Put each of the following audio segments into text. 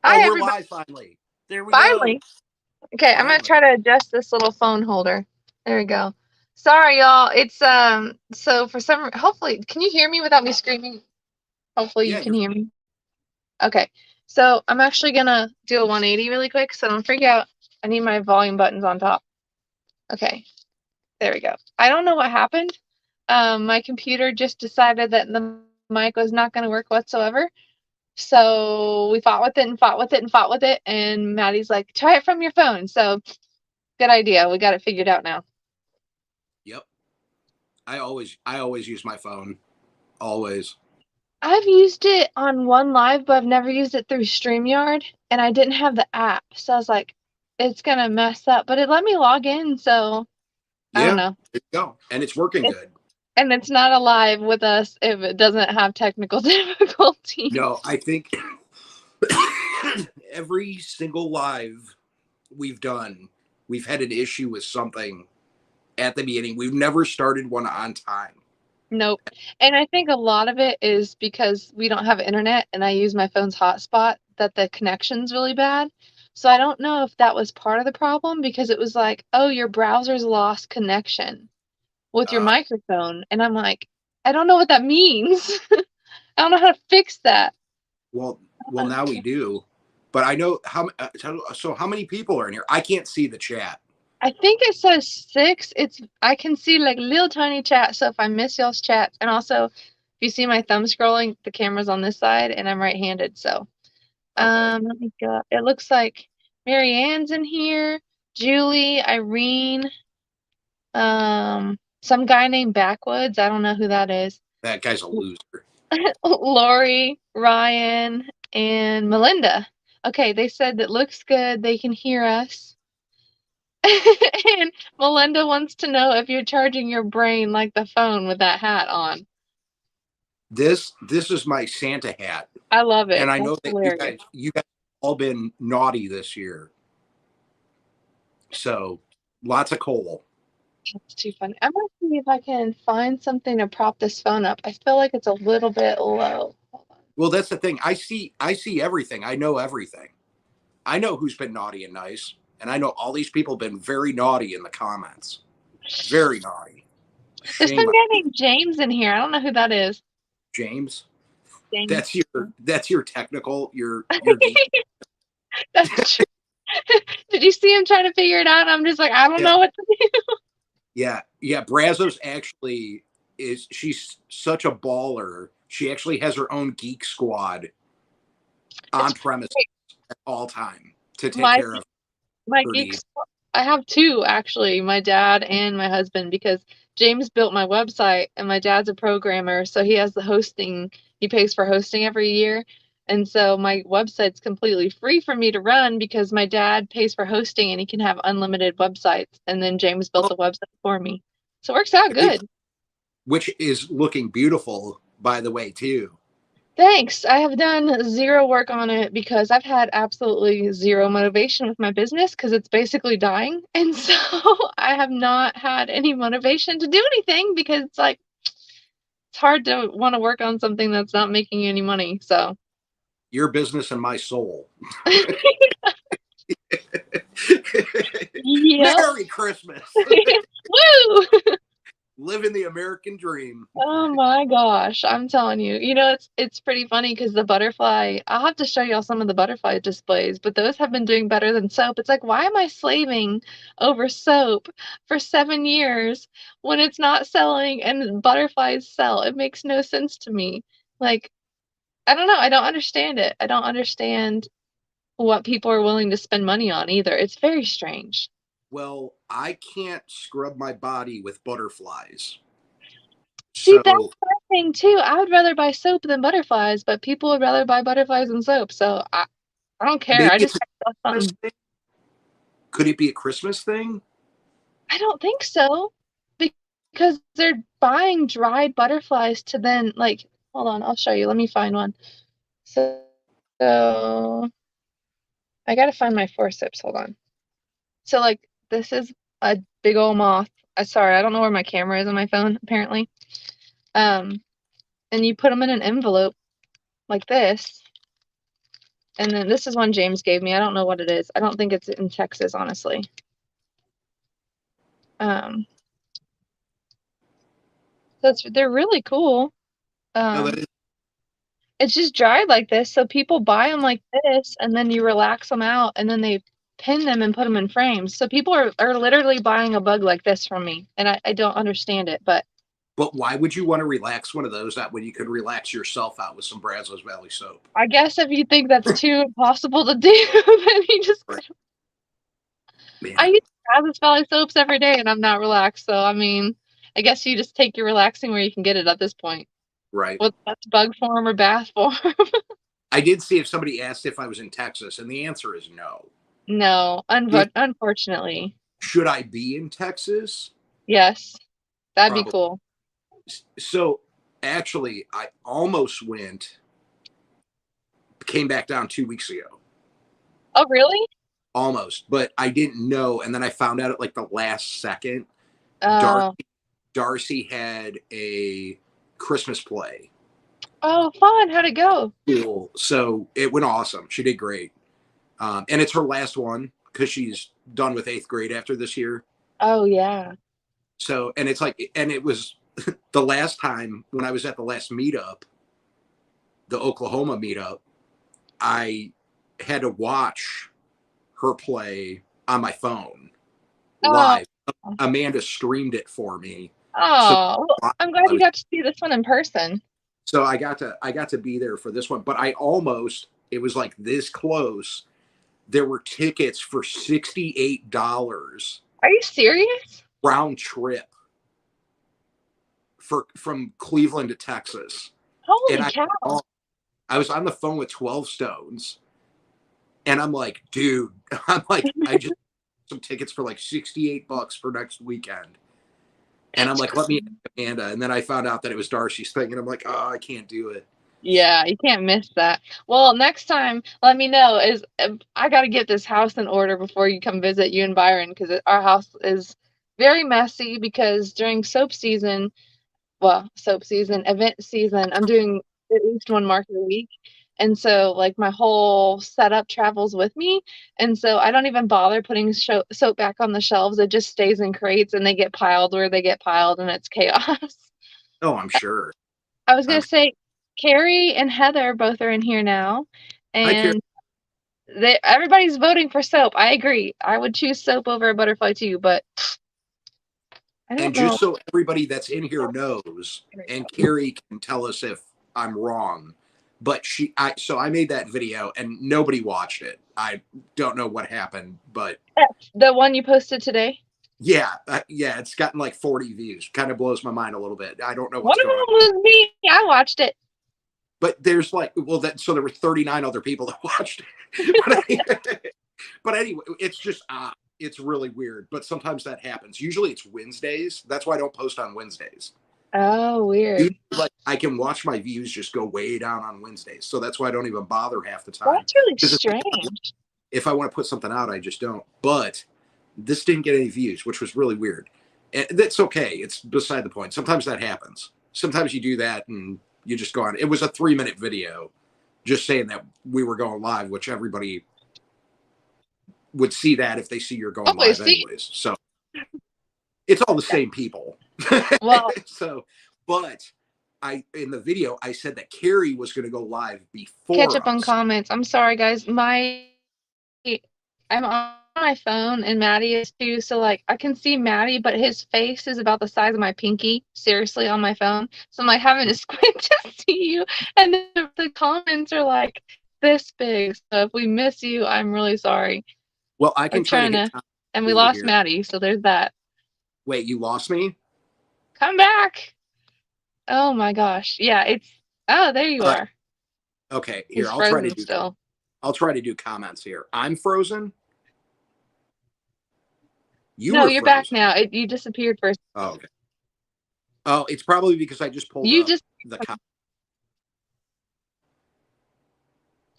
Oh, Hi, we're everybody. live finally. There we go. Finally. Okay, I'm gonna Finally. try to adjust this little phone holder. There we go. Sorry, y'all. It's so for some hopefully can you hear me without me screaming? Hopefully Yeah, you can you're hear me. Okay. So I'm actually gonna do a 180 really quick, so don't freak out. I need my volume buttons on top. Okay, there we go. I don't know what happened. My computer just decided that the mic was not gonna work whatsoever. So we fought with it and fought with it and fought with it, and Maddie's like, try it from your phone. So good idea. We got it figured out now. Yep. I always use my phone. Always. I've used it on One Live, but I've never used it through StreamYard, and I didn't have the app. So I was like, it's gonna mess up. But it let me log in, so I don't Yeah. know. There you go. And it's working It, good. and it's not alive with us if it doesn't have technical difficulties. No, I think every single live we've done, we've had an issue with something at the beginning. We've never started one on time. Nope. And I think a lot of it is because we don't have internet and I use my phone's hotspot that the connection's really bad. So I don't know if that was part of the problem because it was like, oh, your browser's lost connection with your Uh, microphone. And I'm like, I don't know what that means. I don't know how to fix that. well, well, now we do. But I know how. So how many people are in here? I can't see the chat. I think it says 6. I can see like little tiny chat. So if I miss y'all's chat, and also if you see my thumb scrolling, the camera's on this side and I'm right-handed. So Okay. let me go. It looks like Marianne's in here, Julie, Irene, some guy named Backwoods. I don't know who that is. That guy's a loser. Lori, Ryan, and Melinda. Okay, they said that looks good. They can hear us. And Melinda wants to know if you're charging your brain like the phone with that hat on. This is my Santa hat, I love and it. I know That's that hilarious. you guys all been naughty this year, so lots of coal. That's too funny. I'm gonna see if I can find something to prop this phone up. I feel like it's a little bit low. Hold on. Well, that's the thing. I see everything. I know everything. I know who's been naughty and nice, and I know all these people have been very naughty in the comments. Very naughty. There's some Shame on guy you, named James in here. I don't know who that is. James. James. That's your technical your game. That's true. Did you see him trying to figure it out? I'm just like, I don't Yeah, know what to do. yeah. Brazos actually is. She's such a baller. She actually has her own geek squad on It's premise great. at all time to take My care of my her needs. geeks. I have two actually, my dad and my husband, because James built my website and my dad's a programmer, so he has the hosting. He pays for hosting every year. And so my website's completely free for me to run because my dad pays for hosting and he can have unlimited websites. And then James built Oh, the website for me. So it works out good. which is looking beautiful, by the way, too. Thanks. I have done zero work on it because I've had absolutely zero motivation with my business because it's basically dying. And so I have not had any motivation to do anything because it's like it's hard to want to work on something that's not making you any money. So, Your business and my soul. yep. Merry Christmas. Woo! Living the American dream. Oh my gosh, I'm telling you. You know, it's pretty funny because the butterfly, I'll have to show y'all some of the butterfly displays, but those have been doing better than soap. It's like, why am I slaving over soap for 7 years when it's not selling and butterflies sell? It makes no sense to me. Like, I don't know. I don't understand it. I don't understand what people are willing to spend money on either. It's very strange. Well, I can't scrub my body with butterflies. See, that's So my thing too. I would rather buy soap than butterflies, but people would rather buy butterflies than soap. So I don't care. maybe I it's just a got Christmas something. thing. Could it be a Christmas thing? I don't think so because they're buying dried butterflies to then like. Hold on, I'll show you. Let me find one. So I gotta find my forceps. Hold on. So like this is a big old moth. Sorry, I don't know where my camera is on my phone. Apparently, um, and you put them in an envelope like this, And then this is one James gave me. I don't know what it is. I don't think it's in Texas, honestly. They're really cool. No, that is, It's just dried like this, so people buy them like this, and then you relax them out, and then they pin them and put them in frames. So people are literally buying a bug like this from me, and I don't understand it, but why would you want to relax one of those out when you could relax yourself out with some Brazos Valley soap? I guess if you think that's too impossible to do, then you just. Right. I Man, use Brazos Valley soaps every day, and I'm not relaxed. So I mean, I guess you just take your relaxing where you can get it at this point. right. Whether that's bug form or bath form. I did see if somebody asked if I was in Texas, and the answer is no. No, If, unfortunately. should I be in Texas? Yes, that'd be Probably. cool. So actually, I almost went, came back down 2 weeks ago. Oh, really? Almost, but I didn't know. And then I found out at like the last second, Oh, Darcy had a Christmas play. oh, fun. How'd it go? Cool. So it went awesome. She did great. And it's her last one because she's done with 8th grade after this year. Oh, yeah. So, and it's like, and it was the last time when I was at the last meetup, the Oklahoma meetup, I had to watch her play on my phone Oh, live. Amanda streamed it for me. oh, well, I'm glad I you was, got to see this one in person. so I got to be there for this one, but it was like this close. There were tickets for $68 Are you serious? round trip from Cleveland to Texas. Holy And cow. I was on the phone with 12 Stones, and I'm like, dude, I just some tickets for like $68 for next weekend. And I'm like, let me ask Amanda. And then I found out that it was Darcy's thing, and I'm like, oh, I can't do it. Yeah, you can't miss that. Well, next time, let me know. I got to get this house in order before you come visit you and Byron because our house is very messy because during soap season, event season, I'm doing at least one market a week. And so, like, my whole setup travels with me. And so, I don't even bother putting soap back on the shelves. It just stays in crates and they get piled where they get piled, and it's chaos. Oh, I'm sure. I was I'm going to say, Carrie and Heather both are in here now. I care. And everybody's voting for soap. I agree. I would choose soap over a butterfly too, but I And don't know. just so everybody that's in here knows, and Carrie can tell us if I'm wrong, but so I made that video and nobody watched it. I don't know what happened, but The one you posted today? yeah, it's gotten like 40 views. Kind of blows my mind a little bit. I don't know One what's of them going on. was me. I watched it. But there's like, so there were 39 other people that watched it. But anyway, it's just it's really weird. But sometimes that happens. Usually it's Wednesdays. That's why I don't post on Wednesdays. Oh, weird. Like I can watch my views just go way down on Wednesdays. So that's why I don't even bother half the time. That's really 'Cause strange. if I want to put something out, I just don't. But this didn't get any views, which was really weird. And that's okay. It's beside the point. Sometimes that happens. Sometimes you do that and you just go on. It was a 3-minute video just saying that we were going live, which everybody would see that if they see you're going live anyways. So it's all the same people. Well, So, but in the video, I said that Carrie was going to go live before catch up us. on comments. I'm sorry, guys. I'm on my phone and Maddie is too. So like I can see Maddie, but his face is about the size of my pinky, seriously, on my phone. So I'm like having to squint to see you. And then the comments are like this big. So if we miss you, I'm really sorry. Well, I can We're try to trying hit to, and we over lost here. Maddie, so there's that. Wait, you lost me? Come back. Oh my gosh. Yeah, there you are. Okay, He's here, frozen still. I'll try to do comments here. I'm frozen. No, you're frozen. back now. You disappeared first. Oh, okay. Oh, it's probably because I just pulled You up just the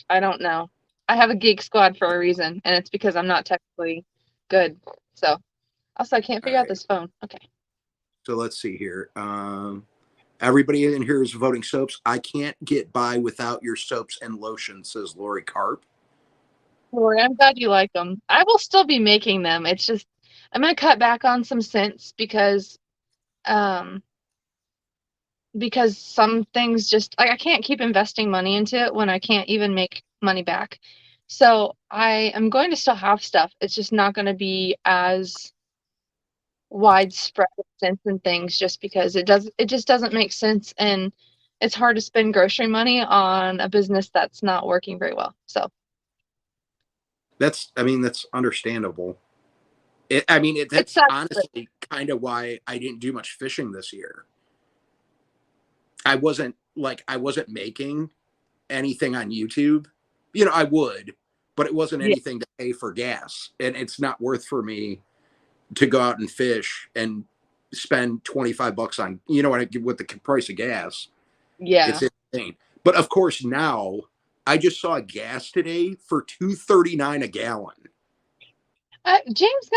I don't know. I have a geek squad for a reason, and it's because I'm not technically good. So also I can't figure out this phone. Okay. So let's see here. Everybody in here is voting soaps. I can't get by without your soaps and lotion, says Lori Carp. Lori, I'm glad you like them. I will still be making them. It's just I'm gonna cut back on some scents um because some things just like I can't keep investing money into it when I can't even make money back. So I am going to still have stuff. It's just not going to be as widespread scents and things just because it just doesn't make sense, and it's hard to spend grocery money on a business that's not working very well. So That's understandable. it's That's sad. honestly kind of why I didn't do much fishing this year. I wasn't making anything on YouTube. I would, but it wasn't Yeah, anything to pay for gas, and it's not worth for me to go out and fish and spend $25 on with the price of gas. yeah. It's insane. But of course now I just saw gas today for $2.39 a gallon. James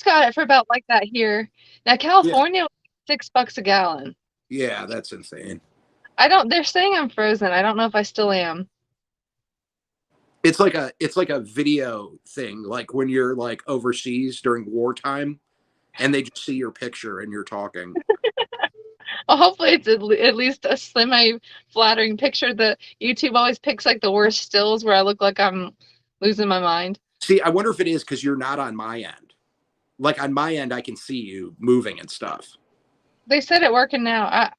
got it for about like that here. Now Yeah, California, $6 a gallon. yeah, that's insane. I don't. They're saying I'm frozen. I don't know if I still am. It's like a video thing, like when you're like overseas during wartime and they just see your picture and you're talking. Well, hopefully it's at least a semi-flattering picture. The YouTube always picks like the worst stills where I look like I'm losing my mind. See, I wonder if it is because you're not on my end. Like on my end, I can see you moving and stuff. They said it working now.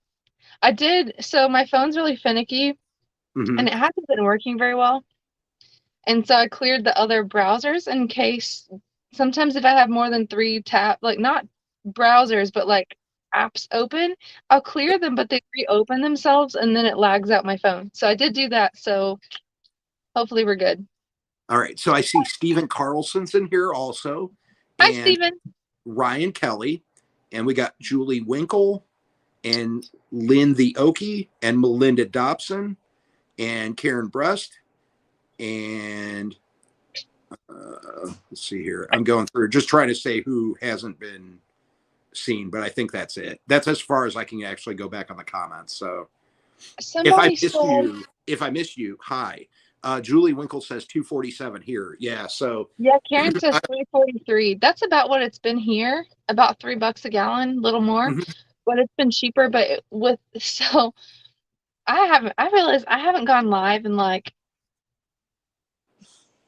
I did. So my phone's really finicky, Hmm. and it hasn't been working very well. And so I cleared the other browsers in case sometimes if I have more than three like not browsers, but like apps open, I'll clear them, but they reopen themselves and then it lags out my phone. So I did do that. So hopefully we're good. All right. So I see Stephen Carlson's in here also, Hi, and Steven. Ryan Kelly, and we got Julie Winkle and Lynn the Okie and Melinda Dobson and Karen Brust. And let's see here. I'm going through just trying to say who hasn't been seen, but I think that's it. That's as far as I can actually go back on the comments. So if I Somebody missed said, you, hi. Julie Winkle says 247 here. Yeah. So yeah, Karen says 343. That's about what it's been here, about $3 a gallon, a little more, mhm. but it's been cheaper. But with so I realized I haven't gone live in like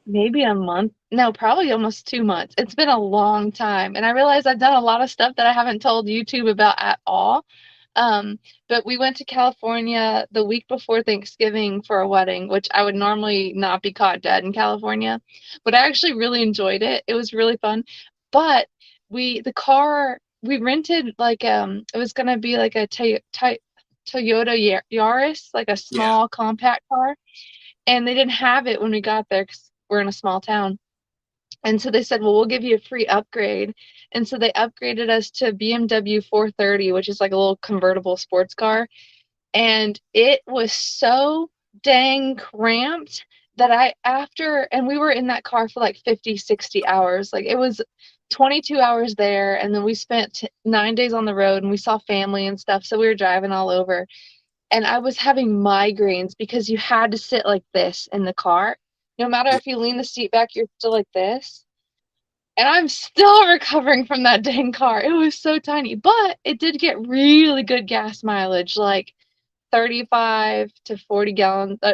maybe a month. No, probably almost 2 months. It's been a long time. And I realized I've done a lot of stuff that I haven't told YouTube about at all. But we went to California the week before Thanksgiving for a wedding, which I would normally not be caught dead in California. But I actually really enjoyed it. It was really fun. But the car we rented like it was gonna be like a Toyota Yaris, like a Yeah. small compact car, and they didn't have it when we got there because we're in a small town. And so they said, well, we'll give you a free upgrade. And so they upgraded us to BMW 430, which is like a little convertible sports car. And it was so dang cramped that and we were in that car for like 50, 60 hours. Like it was 22 hours there. And then we spent 9 days on the road and we saw family and stuff. So we were driving all over. And I was having migraines because you had to sit like this in the car. No matter Yeah. if you lean the seat back, you're still like this. And I'm still recovering from that dang car. It was so tiny, but it did get really good gas mileage, like 35 to 40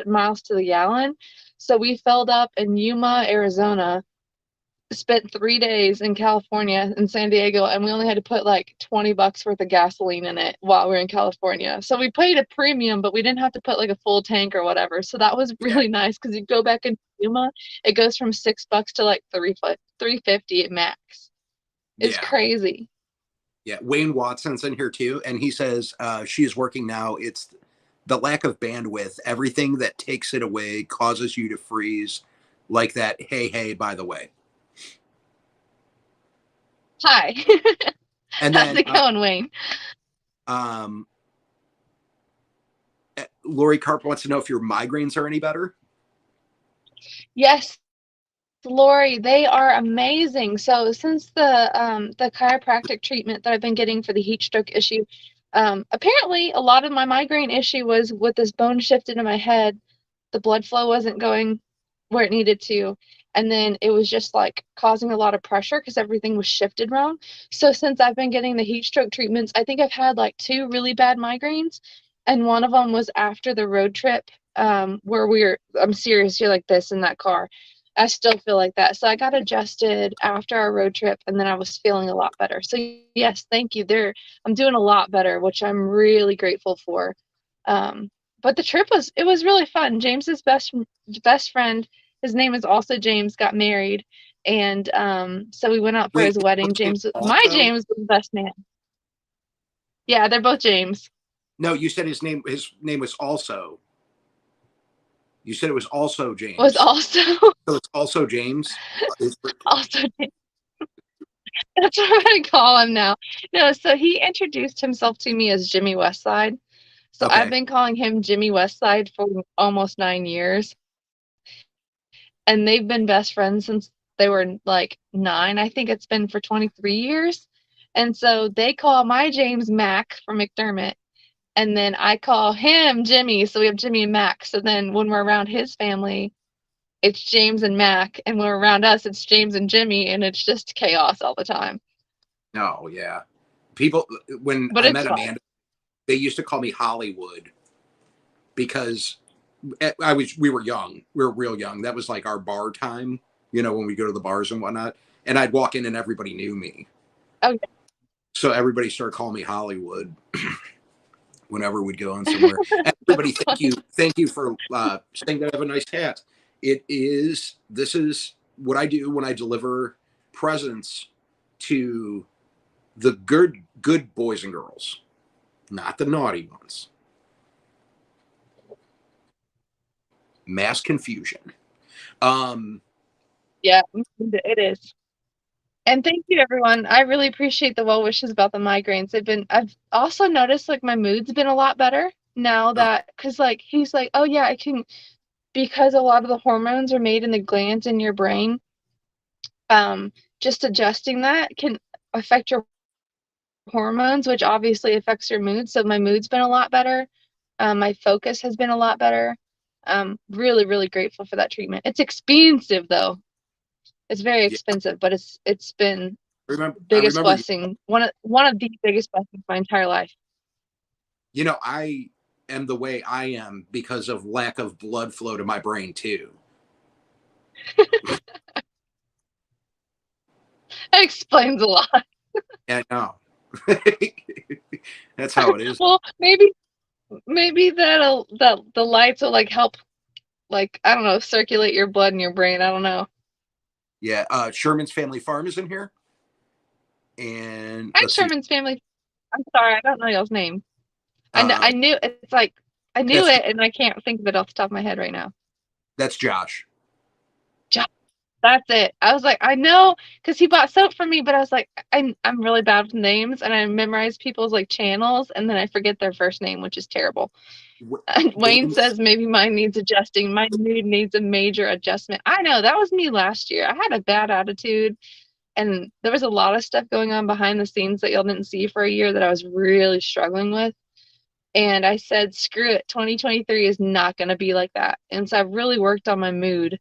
miles to the gallon. So we filled up in Yuma, Arizona, spent 3 days in California in San Diego, and we only had to put like $20 worth of gasoline in it while we were in California. So we paid a premium, but we didn't have to put like a full tank or whatever. So that was Yeah. really nice because you go back in Yuma, it goes from $6 to like 350 at max. It's Yeah. crazy. Yeah. Wayne Watson's in here too. And he says she is working now. It's the lack of bandwidth. Everything that takes it away causes you to freeze like that. Hey, hey, by the way. Hi. And How's then it going, Wayne? um, Lori Carp wants to know if your migraines are any better. Yes, Lori, they are amazing. So since the chiropractic treatment that I've been getting for the heat stroke issue, Apparently, a lot of my migraine issue was with this bone shifted in my head. The blood flow wasn't going where it needed to. And then it was just like causing a lot of pressure because everything was shifted wrong. So since I've been getting the heat stroke treatments, I think I've had like 2 really bad migraines. And one of them was after the road trip, where I'm serious, you're like this in that car. I still feel like that. So I got adjusted after our road trip and then I was feeling a lot better. So yes, thank you. I'm doing a lot better, which I'm really grateful for. But the trip was really fun. James's best friend, his name is also James, got married, and so we went out for Wait, his wedding. what's his name My also? James was the best man. Yeah, they're both James. No, you said his name. His name was also. You said it was also Was James. also So it's also James. also James. That's what I call him now. No, so he introduced himself to me as Jimmy Westside. So I've Okay. been calling him Jimmy Westside for almost 9 years. And they've been best friends since they were like 9. I think it's been for 23 years. And so they call my James Mac from McDermott, and then I call him Jimmy. So we have Jimmy and Mac. So then when we're around his family, it's James and Mac, and when we're around us, it's James and Jimmy, and it's just chaos all the time. No, yeah. People, when But I it's met fun. Amanda, they used to call me Hollywood because we were young. We were real young. That was like our bar time, when we go to the bars and whatnot. And I'd walk in and everybody knew me. Oh, So everybody started calling me Hollywood whenever we'd go on somewhere. And everybody, that's fun. thank you for saying that I have a nice hat. This is what I do when I deliver presents to the good boys and girls, not the naughty ones. Mass confusion. Um, Yeah, it is. And thank you, everyone. I really appreciate the well wishes about the migraines. I've also noticed like my mood's been a lot better now oh, that, because like he's like, oh yeah, I can, because a lot of the hormones are made in the glands in your brain. Just adjusting that can affect your hormones, which obviously affects your mood. So my mood's been a lot better. My focus has been a lot better. Really, really grateful for that treatment. It's expensive though. It's very yeah. expensive, but it's been I biggest remember. blessing. One of the biggest blessings of my entire life. I am the way I am because of lack of blood flow to my brain too. That explains a lot. And no, that's how it is. Well, maybe that the lights will like help, like, I don't know, circulate your blood in your brain. I don't know. Yeah. Sherman's Family Farm is in here, and Hi, let's see. Sherman's family. I'm sorry, I don't know y'all's name. Uh, I knew it's like I knew that's it, and I can't think of it off the top of my head right now. that's Josh. That's it. I was like, I know, because he bought soap for me, but I was like, I'm really bad with names, and I memorize people's like channels, and then I forget their first name, which is terrible. And Wayne Wayne, says maybe mine needs adjusting. My mood needs a major adjustment. I know that was me last year. I had a bad attitude, and there was a lot of stuff going on behind the scenes that y'all didn't see for a year that I was really struggling with. And I said, screw it, 2023 is not going to be like that. And so I've really worked on my mood,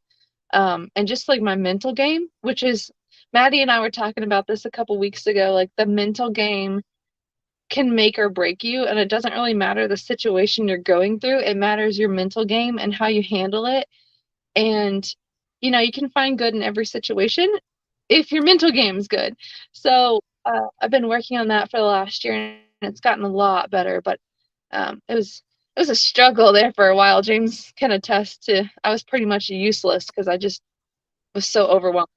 and just like my mental game, which is, Maddie and I were talking about this a couple weeks ago. Like the mental game can make or break you, and it doesn't really matter the situation you're going through. It matters your mental game and how you handle it. And you can find good in every situation if your mental game is good. So I've been working on that for the last year, and it's gotten a lot better. But it was a struggle there for a while. James can attest to I was pretty much useless because I just was so overwhelmed.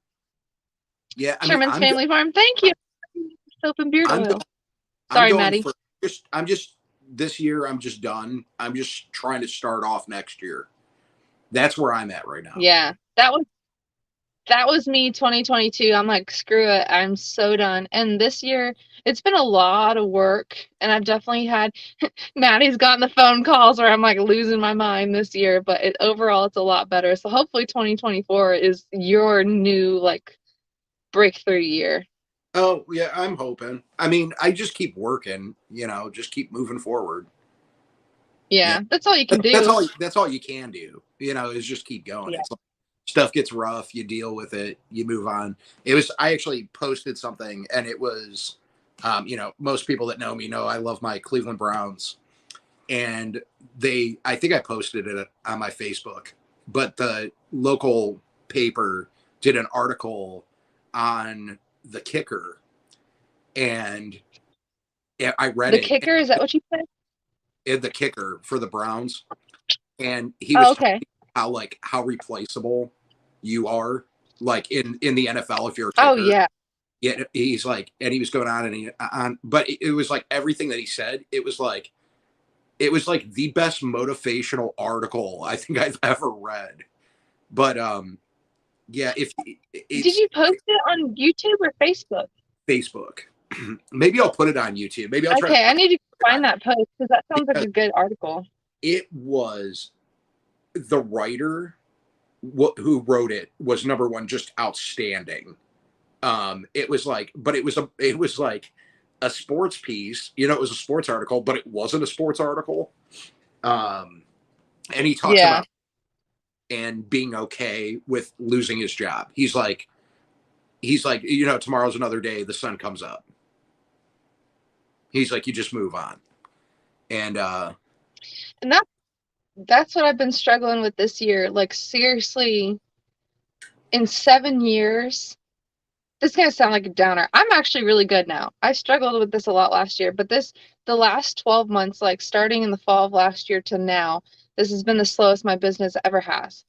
yeah. I mean, Sherman's Family Farm, thank you. Soap and beard I'm oil. I'm Sorry, going Maddie. for I'm just this year. I'm just done. I'm just trying to start off next year. That's where I'm at right now. Yeah, that was me 2022. I'm like, screw it. I'm so done. And this year, it's been a lot of work. And I've definitely had, Maddie's gotten the phone calls where I'm like losing my mind this year, but overall, it's a lot better. So hopefully 2024 is your new like breakthrough year. Oh yeah, I'm hoping. I mean, I just keep working, just keep moving forward. Yeah, Yeah, that's all you can that's do. all. That's all you can do. Is just keep going. Yeah. It's like stuff gets rough, you deal with it, you move on. It was. I actually posted something, and it was, most people that know me know I love my Cleveland Browns, and I think I posted it on my Facebook, but the local paper did an article on the kicker, and I read The it. kicker, is that what you said? And the kicker for the Browns, and he Oh, was okay. talking about how replaceable you are, like in the NFL if you're a Oh, kicker. yeah. Yeah, he's like, and he was going on and but it was like everything that he said. It was like the best motivational article I think I've ever read. But yeah, if Did it's you post it on YouTube or Facebook? Facebook, maybe I'll put it on YouTube. Maybe I'll try to Okay, I need to put it find on that post because that sounds like because a good article. it was the writer who wrote it was number one, just outstanding. It was like, but it was like a sports piece. It was a sports article, but it wasn't a sports article. Um, and he talks Yeah. about and being okay with losing his job. He's like, tomorrow's another day. The sun comes up. He's like, you just move on. And And that's what I've been struggling with this year. Like seriously, in 7 years, this is gonna sound like a downer. I'm actually really good now. I struggled with this a lot last year, but the last 12 months, like starting in the fall of last year to now, this has been the slowest my business ever has.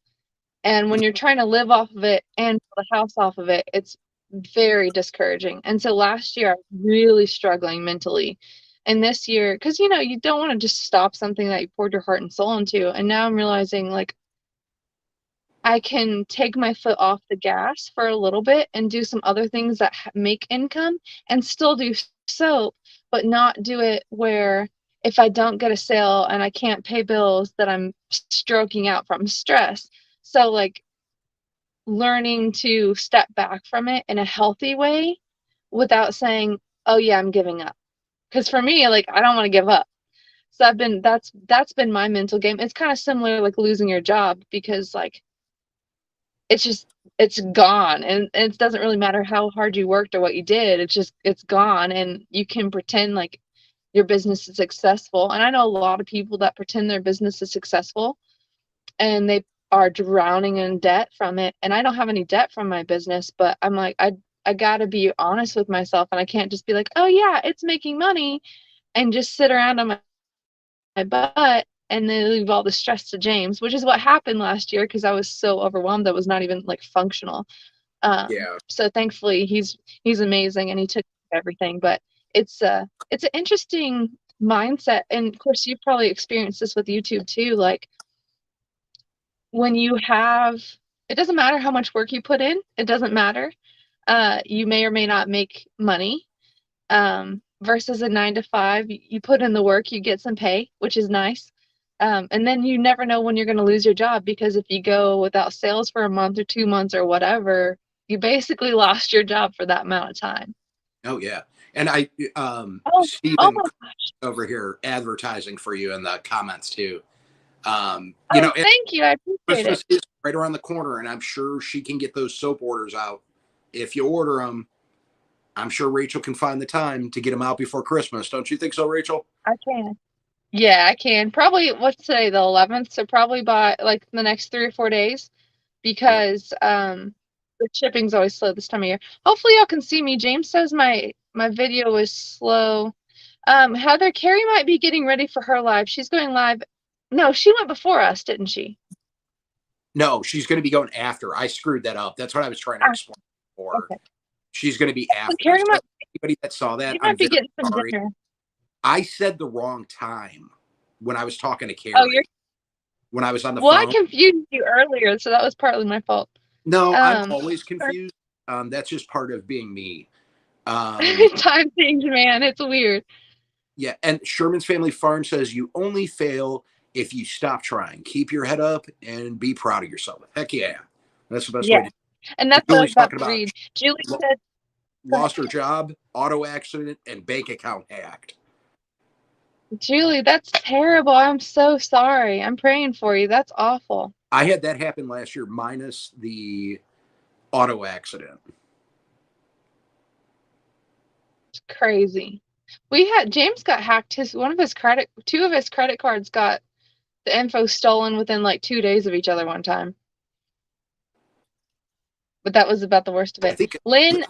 And when you're trying to live off of it and build a house off of it, it's very discouraging. And so last year I was really struggling mentally. And this year, because you don't want to just stop something that you poured your heart and soul into. And now I'm realizing like I can take my foot off the gas for a little bit and do some other things that make income and still do soap, but not do it where if I don't get a sale and I can't pay bills, that I'm stroking out from stress. So like learning to step back from it in a healthy way without saying, "Oh yeah, I'm giving up." Because for me, like I don't want to give up. So that's been my mental game. It's kind of similar like losing your job because like it's just it's gone and it doesn't really matter how hard you worked or what you did. It's gone and you can pretend like your business is successful. And I know a lot of people that pretend their business is successful and they are drowning in debt from it. And I don't have any debt from my business, but I'm like, I gotta be honest with myself and I can't just be like, oh yeah, it's making money and just sit around on my butt and then leave all the stress to James, which is what happened last year because I was so overwhelmed that was not even like functional. yeah, So thankfully he's amazing and he took everything, but it's an interesting mindset. And of course you've probably experienced this with YouTube too. Like when you have it doesn't matter how much work you put in, it doesn't matter. You may or may not make money. Versus a 9 to 5, you put in the work, you get some pay, which is nice. And then you never know when you're going to lose your job because if you go without sales for a month or 2 months or whatever, you basically lost your job for that amount of time. oh yeah, and I Oh Stephen my gosh. over here advertising for you in the comments too. Oh, And thank you. I appreciate it. Christmas is right around the corner, and I'm sure she can get those soap orders out. If you order them, I'm sure Rachel can find the time to get them out before Christmas. Don't you think so, Rachel? I can. Yeah, I can. Probably what's today, the 11th, so probably by like the next 3 or 4 days Yeah. because the shipping's always slow this time of year. Hopefully y'all can see me. James says my video is slow. Heather Carey might be getting ready for her live. She's going live. No, she went before us, didn't she? No, she's going to be going after. I screwed that up. That's what I was trying to Ah, explain before. okay. She's going to be So after. Carey So might anybody that saw that, she I'm might be very getting some sorry. dinner. I said the wrong time when I was talking to Oh, you're Carrie. When I was on the well, I phone. confused you earlier, so that was partly my fault. No, I'm Um, always confused. That's just part of being me. Um, time change, man. It's weird. yeah, and Sherman's Family Farm says you only fail if you stop trying. Keep your head up and be proud of yourself. Heck yeah, that's the best way Yeah. to. And that's what I was Julie's about talking to about. read. Julie said lost her job, auto accident, and bank account hacked. Julie, that's terrible. I'm so sorry. I'm praying for you. That's awful. I had that happen last year, minus the auto accident. It's crazy. We had James got hacked. Two of his credit cards got the info stolen within like 2 days of each other one time. But that was about the worst of I it. think Lynn,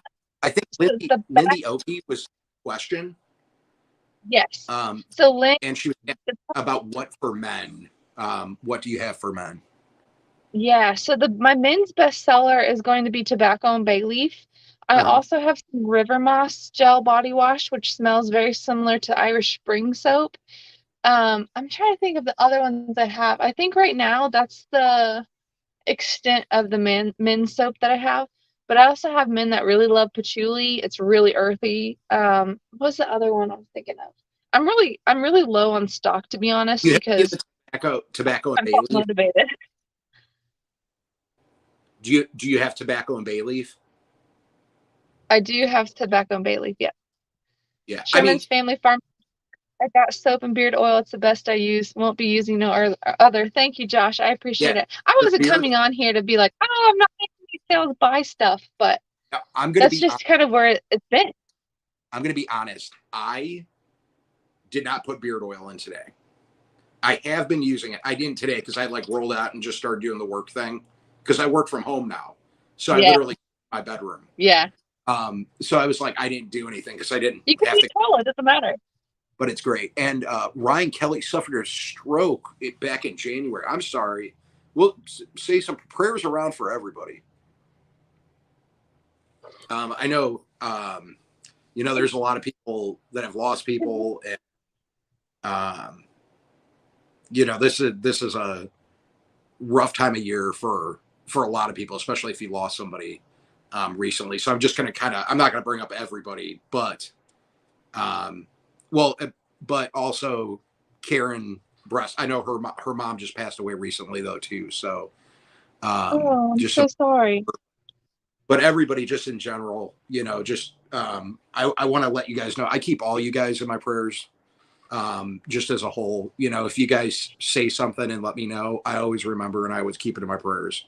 Lindy Oki was question. Yes. So Lynn, and she was asked about what for men. What do you have for men? Yeah, so my men's bestseller is going to be Tobacco and Bay Leaf. I also have some River Moss gel body wash, which smells very similar to Irish Spring soap. I'm trying to think of the other ones I have. I think right now that's the extent of the men's soap that I have. But I also have men that really love patchouli. It's really earthy. What's the other one I'm thinking of? I'm really low on stock, to be honest, because tobacco and I'm bay not leaf. motivated. Do you have tobacco and bay leaf? I do have Tobacco and Bay Leaf, yeah. Yeah. Sherman's Family Farm. I got soap and beard oil. It's the best I use. Won't be using no other. Thank you, Josh. I appreciate it. I wasn't coming on here to be like, oh, I'm not making these sales buy stuff, but that's just kind of where it's been. I'm going to be honest. I did not put beard oil in today. I have been using it. I didn't today because I like rolled out and just started doing the work thing because I work from home now. So I literally my bedroom. Yeah. So I was like, I didn't do anything because I didn't have to. It doesn't matter. But it's great. And Ryan Kelly suffered a stroke back in January. I'm sorry. We'll say some prayers around for everybody. I know, there's a lot of people that have lost people, and this is a rough time of year for a lot of people, especially if you lost somebody recently. So I'm just going to I'm not going to bring up everybody, but but also Karen Brest. I know her mom just passed away recently though too. So I'm just so sorry. But everybody just in general, I want to let you guys know I keep all you guys in my prayers. Just as a whole, if you guys say something and let me know, I always remember and I always keep it in my prayers.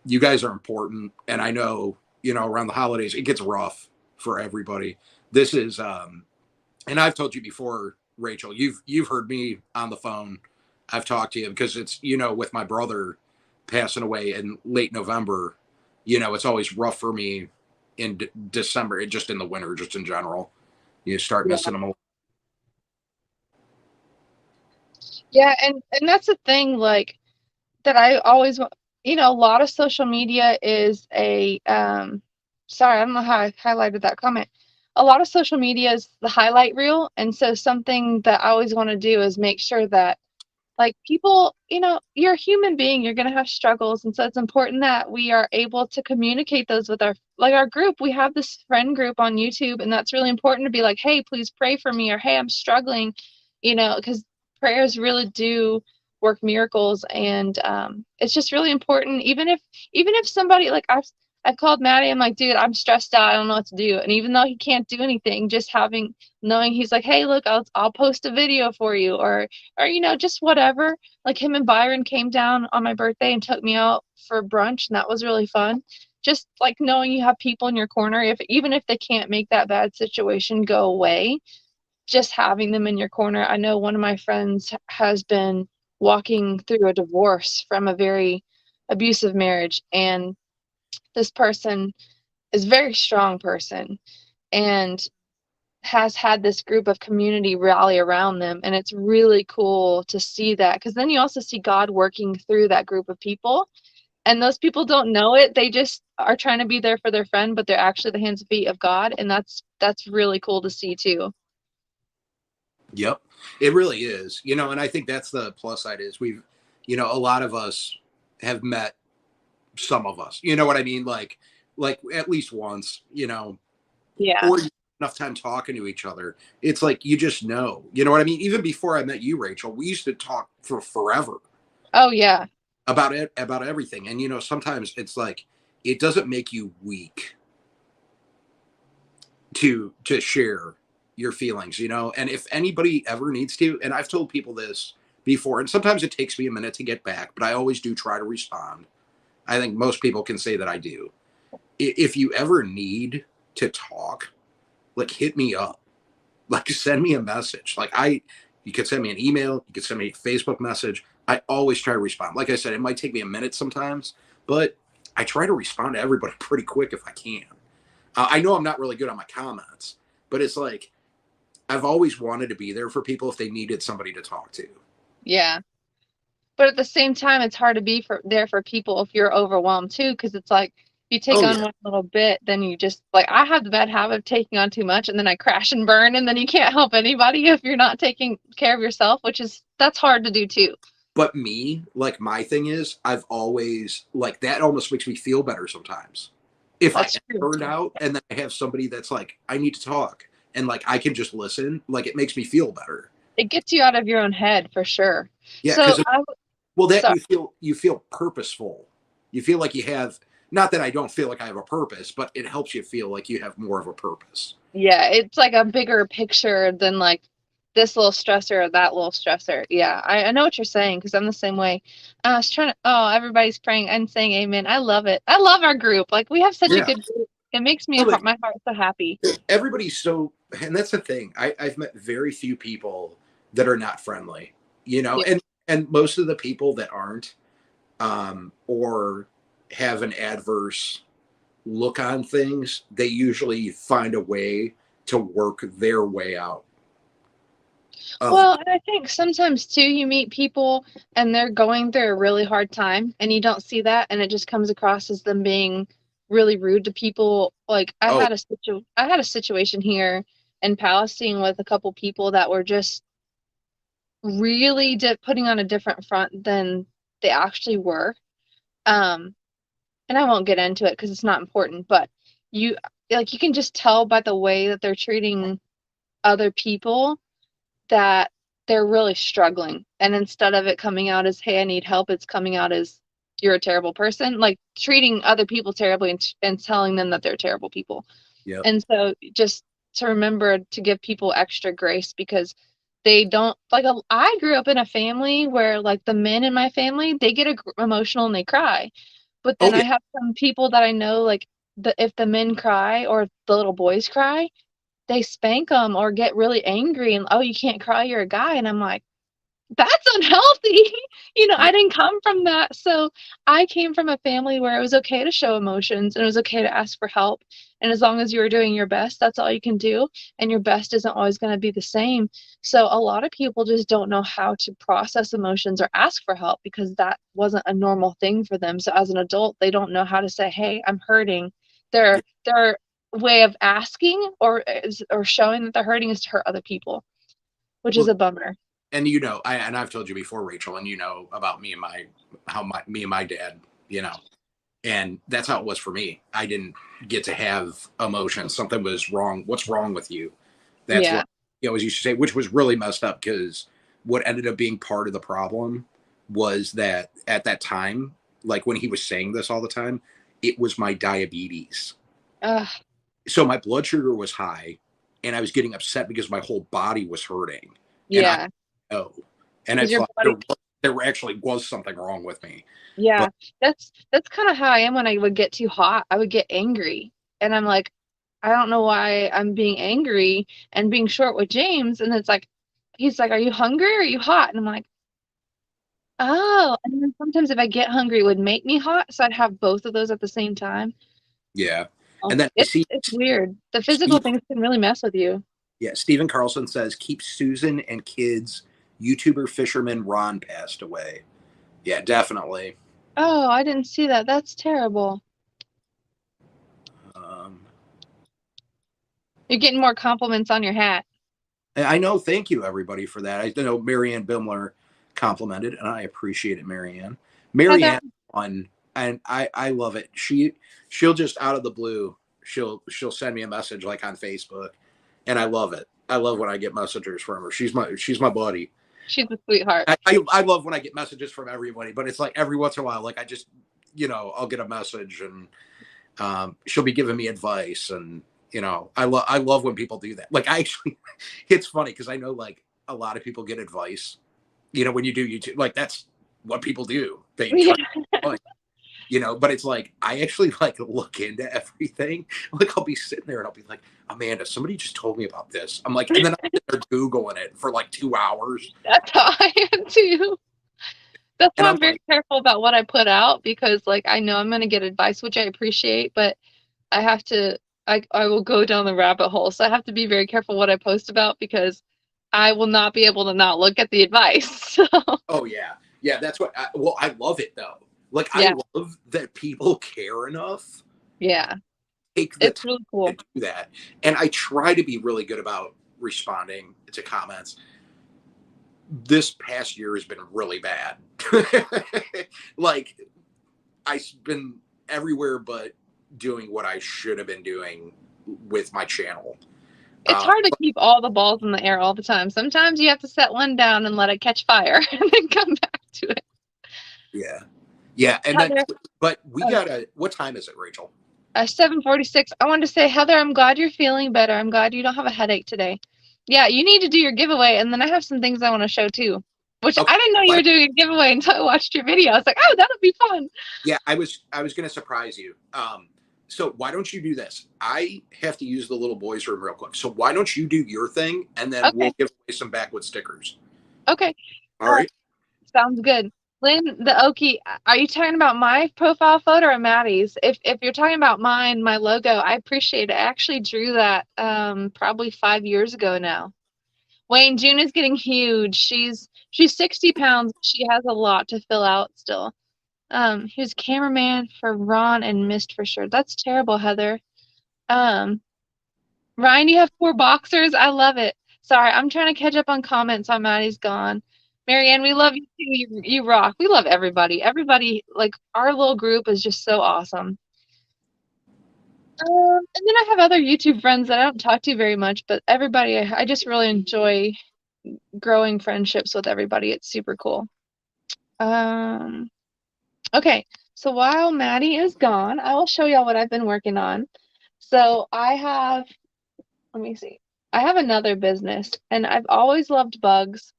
You guys are important. And I know, around the holidays, it gets rough for everybody. This is, and I've told you before, Rachel, you've heard me on the phone. I've talked to you because it's, with my brother passing away in late November, it's always rough for me in December, just in the winter, just in general. You start missing them. Yeah, and that's the thing, like, that I always, a lot of social media is sorry, I don't know how I highlighted that comment. A lot of social media is the highlight reel, and so something that I always want to do is make sure that, like, people, you're a human being, you're going to have struggles, and so it's important that we are able to communicate those with our group. We have this friend group on YouTube, and that's really important to be like, hey, please pray for me, or hey, I'm struggling, because prayers really do work miracles, and it's just really important. Even if somebody, like, I've called Maddie, I'm like, dude, I'm stressed out, I don't know what to do, and even though he can't do anything, just knowing he's like, hey, look, I'll post a video for you, or just whatever. Like, him and Byron came down on my birthday and took me out for brunch, and that was really fun. Just like knowing you have people in your corner, even if they can't make that bad situation go away, just having them in your corner. I know one of my friends has been walking through a divorce from a very abusive marriage, and this person is a very strong person and has had this group of community rally around them, and it's really cool to see that, because then you also see God working through that group of people, and those people don't know it. They just are trying to be there for their friend, but they're actually the hands and feet of God, and that's really cool to see too. Yep, it really is. And I think that's the plus side is we've, a lot of us have met some of us, you know what I mean? Like at least once, Yeah. Or enough time talking to each other. It's like, you just know, you know what I mean? Even before I met you, Rachel, we used to talk for forever. Oh yeah. About everything. And, sometimes it's like, it doesn't make you weak. to share your feelings, and if anybody ever needs to, and I've told people this before, and sometimes it takes me a minute to get back, but I always do try to respond. I think most people can say that I do. If you ever need to talk, like, hit me up, like, send me a message. Like, you could send me an email, you could send me a Facebook message. I always try to respond. Like I said, it might take me a minute sometimes, but I try to respond to everybody pretty quick if I can. I know I'm not really good on my comments, but it's like, I've always wanted to be there for people if they needed somebody to talk to. Yeah. But at the same time, it's hard to be there for people if you're overwhelmed too, because it's like you take Oh on yeah. one little bit, then you just like I have the bad habit of taking on too much, and then I crash and burn, and then you can't help anybody if you're not taking care of yourself, that's hard to do too. But me, like, my thing is, I've always, like, that almost makes me feel better sometimes. If I That's get true. burned out and then I have somebody that's like, I need to talk, and like I can just listen, like, it makes me feel better. It gets you out of your own head for sure. Yeah, So because well, that sorry. you feel purposeful. You feel like you have, not that I don't feel like I have a purpose, but it helps you feel like you have more of a purpose. Yeah, it's like a bigger picture than like this little stressor or that little stressor. Yeah, I know what you're saying because I'm the same way. I was trying to, oh, everybody's praying and saying amen. I love it. I love our group. Like we have such a Yeah. good group. It makes me Well, like, my heart so happy. everybody's so, and that's the thing. I've met very few people that are not friendly, Yeah. and most of the people that aren't, or have an adverse look on things, they usually find a way to work their way out of. Well, and I think sometimes too, you meet people and they're going through a really hard time and you don't see that and it just comes across as them being really rude to people. Like Oh I had a situation here in Palestine with a couple people that were just really putting on a different front than they actually were. Um, and I won't get into it because it's not important, but you like you can just tell by the way that they're treating other people that they're really struggling. And instead of it coming out as, hey, I need help, it's coming out as you're a terrible person, like treating other people terribly and telling them that they're terrible people. yeah. And so just to remember to give people extra grace because they don't like I grew up in a family where like the men in my family, they get emotional and they cry. But Oh then I yeah. have some people that I know like if the men cry or the little boys cry, they spank them or get really angry and oh you can't cry, you're a guy, and I'm like that's unhealthy. Yeah. I didn't come from that. So I came from a family where it was okay to show emotions and it was okay to ask for help, and as long as you were doing your best, that's all you can do, and your best isn't always going to be the same. So a lot of people just don't know how to process emotions or ask for help because that wasn't a normal thing for them. So as an adult they don't know how to say, hey, I'm hurting. Their way of asking or showing that they're hurting is to hurt other people, which is Well, a bummer. and I've told you before, Rachel, and about me and my dad, and that's how it was for me. I didn't get to have emotions. Something was wrong. What's wrong with you? That's Yeah. what he always used to say, which was really messed up because what ended up being part of the problem was that at that time, like when he was saying this all the time, it was my diabetes. Ugh, So my blood sugar was high and I was getting upset because my whole body was hurting. And I yeah. know. And I Because your thought body, there actually was something wrong with me. yeah, But that's kind of how I am when I would get too hot. I would get angry. And I'm like, I don't know why I'm being angry and being short with James. And it's like, he's like, are you hungry or are you hot? And I'm like, oh. And then sometimes if I get hungry, it would make me hot. So I'd have both of those at the same time. yeah. Oh, And then I see it's weird. The physical Steve, things can really mess with you. yeah, Stephen Carlson says, keep Susan and kids. YouTuber fisherman Ron passed away. Yeah, definitely. Oh, I didn't see that. That's terrible. Um, You're getting more compliments on your hat. I know. Thank you, everybody, for that. I know Marianne Bimler complimented, and I appreciate it, Marianne. Heather, Marianne won, and I love it. She'll just out of the blue, she'll send me a message like on Facebook, and I love it. I love when I get messages from her. She's my buddy. she's a sweetheart. I love when I get messages from everybody, but it's like every once in a while, like I'll get a message and she'll be giving me advice, and You know, I love when people do that. Like I actually, it's funny because I know like a lot of people get advice. You know, when you do YouTube, like that's what people do. They Yeah. try, you know, but it's like I actually like look into everything. Like I'll be sitting there and I'll be like, Amanda, somebody just told me about this. I'm like, and then I'm googling it for like 2 hours, That's how I am too. That's and why I'm I'm very like, careful about what I put out because like I know I'm gonna get advice, which I appreciate, but I have to I will go down the rabbit hole. So I have to be very careful what I post about because I will not be able to not look at the advice. So oh yeah, yeah, that's what. Well, I love it though. Like I yeah, love that people care enough, yeah. take the It's time really to cool. do that, and I try to be really good about responding to comments. This past year has been really bad. Like I've been everywhere but doing what I should have been doing with my channel. It's hard to But keep all the balls in the air all the time. Sometimes you have to set one down and let it catch fire and then come back to it. yeah, yeah, and then Heather, but we gotta. What time is it, Rachel? 7:46. I wanted to say, Heather, I'm glad you're feeling better. I'm glad you don't have a headache today. Yeah, you need to do your giveaway, and then I have some things I want to show too. Which Okay, I didn't know you were doing a giveaway until I watched your video. I was like, oh, that would be fun. yeah, I was gonna surprise you. So why don't you do this? I have to use the little boys' room real quick. So why don't you do your thing, and then Okay, we'll give away some backwood stickers. okay. All right. Sounds good. Lynn, the Okie, are you talking about my profile photo or Maddie's? If you're talking about mine, my logo, I appreciate it. I actually drew that probably 5 years ago now. Wayne, June is getting huge. She's 60 pounds. She has a lot to fill out still. He was cameraman for Ron and Mist for sure. That's terrible, Heather. Um, Ryan, you have 4 boxers. I love it. Sorry, I'm trying to catch up on comments on Maddie's gone. Marianne, we love you too. You rock. We love everybody. Everybody, like our little group is just so awesome. And then I have other YouTube friends that I don't talk to very much, but everybody, I just really enjoy growing friendships with everybody. It's super cool. Um, okay, so while Maddie is gone, I will show y'all what I've been working on. So I have, let me see. I have another business, and I've always loved bugs.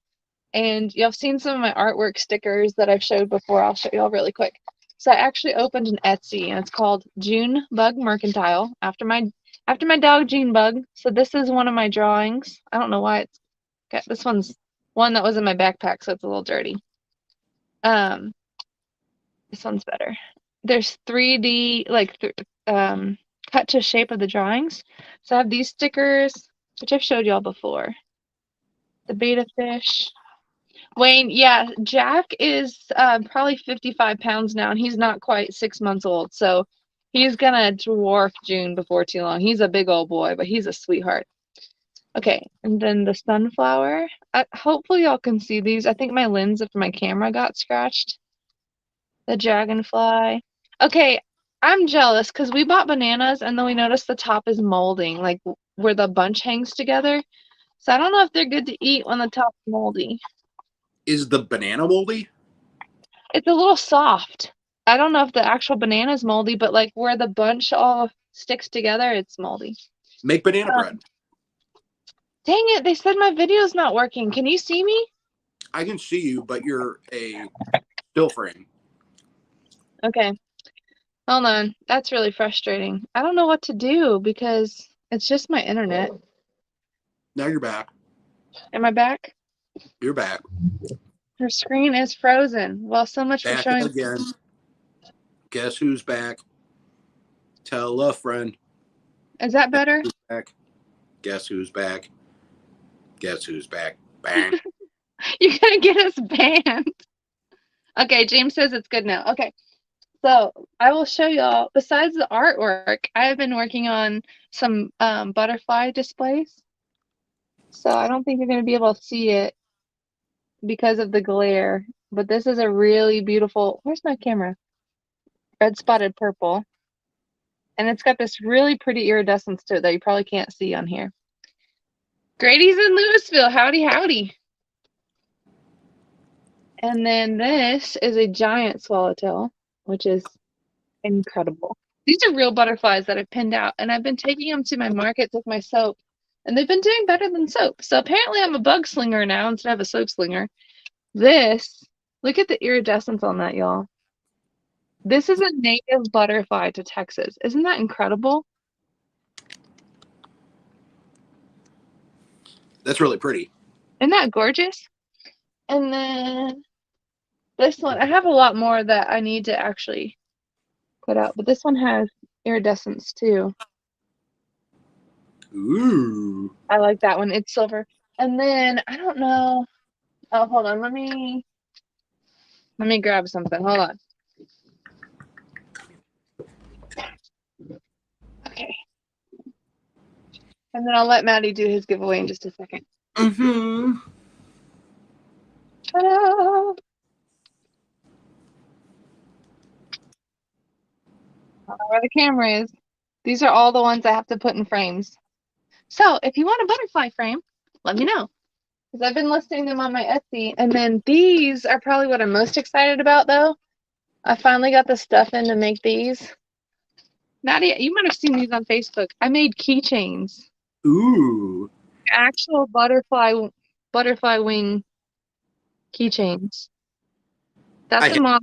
And you've seen some of my artwork stickers that I've showed before. I'll show y'all really quick. So I actually opened an Etsy, and it's called June Bug Mercantile after my dog Junebug. So this is one of my drawings. I don't know why it's got this one's one that was in my backpack, so it's a little dirty. Um, this one's better. There's 3D cut to shape of the drawings. So I have these stickers, which I've showed y'all before. The betta fish. Wayne, yeah, Jack is probably 55 pounds now, and he's not quite 6 months old. So he's gonna dwarf June before too long. He's a big old boy, but he's a sweetheart. Okay, and then the sunflower. Hopefully y'all can see these. I think my lens of my camera got scratched. The dragonfly. Okay, I'm jealous because we bought bananas and then we noticed the top is molding, like where the bunch hangs together. So I don't know if they're good to eat when the top's moldy. Is the banana moldy? It's a little soft. I don't know if the actual banana is moldy, but like where the bunch all sticks together, it's moldy. Make banana bread. Dang it, they said my video's not working. Can you see me? I can see you, but you're a still frame. Okay. Hold on. That's really frustrating. I don't know what to do because it's just my internet. Now you're back. Am I back? You're back. Her screen is frozen. Well, so much for Back showing. again. Guess who's back? Tell a friend. Is that better? Who's back? Guess who's back? Guess who's back? Bang. You're gonna get us banned. Okay, James says it's good now. Okay. So I will show y'all, besides the artwork, I've been working on some butterfly displays. So I don't think you're going to be able to see it because of the glare. But this is a really beautiful, where's my camera? Red spotted purple. And it's got this really pretty iridescence to it that you probably can't see on here. Grady's in Louisville. Howdy, howdy. And then this is a giant swallowtail, which is incredible. These are real butterflies that I've pinned out, and I've been taking them to my markets with my soap, and they've been doing better than soap. So apparently I'm a bug slinger now instead of a soap slinger. This, look at the iridescence on that, y'all. This is a native butterfly to Texas. Isn't that incredible? That's really pretty. Isn't that gorgeous? And then this one, I have a lot more that I need to actually put out, but this one has iridescence too. Ooh. I like that one. It's silver. And then I don't know. Oh, hold on. Let me grab something. Hold on. Okay. And then I'll let Maddie do his giveaway in just a second. Mm-hmm. Ta-da! I don't know where the camera is. These are all the ones I have to put in frames. So if you want a butterfly frame, let me know. Because I've been listing them on my Etsy. And then these are probably what I'm most excited about, though. I finally got the stuff in to make these. Nadia, you might have seen these on Facebook. I made keychains. Ooh. Actual butterfly wing keychains. That's a mod.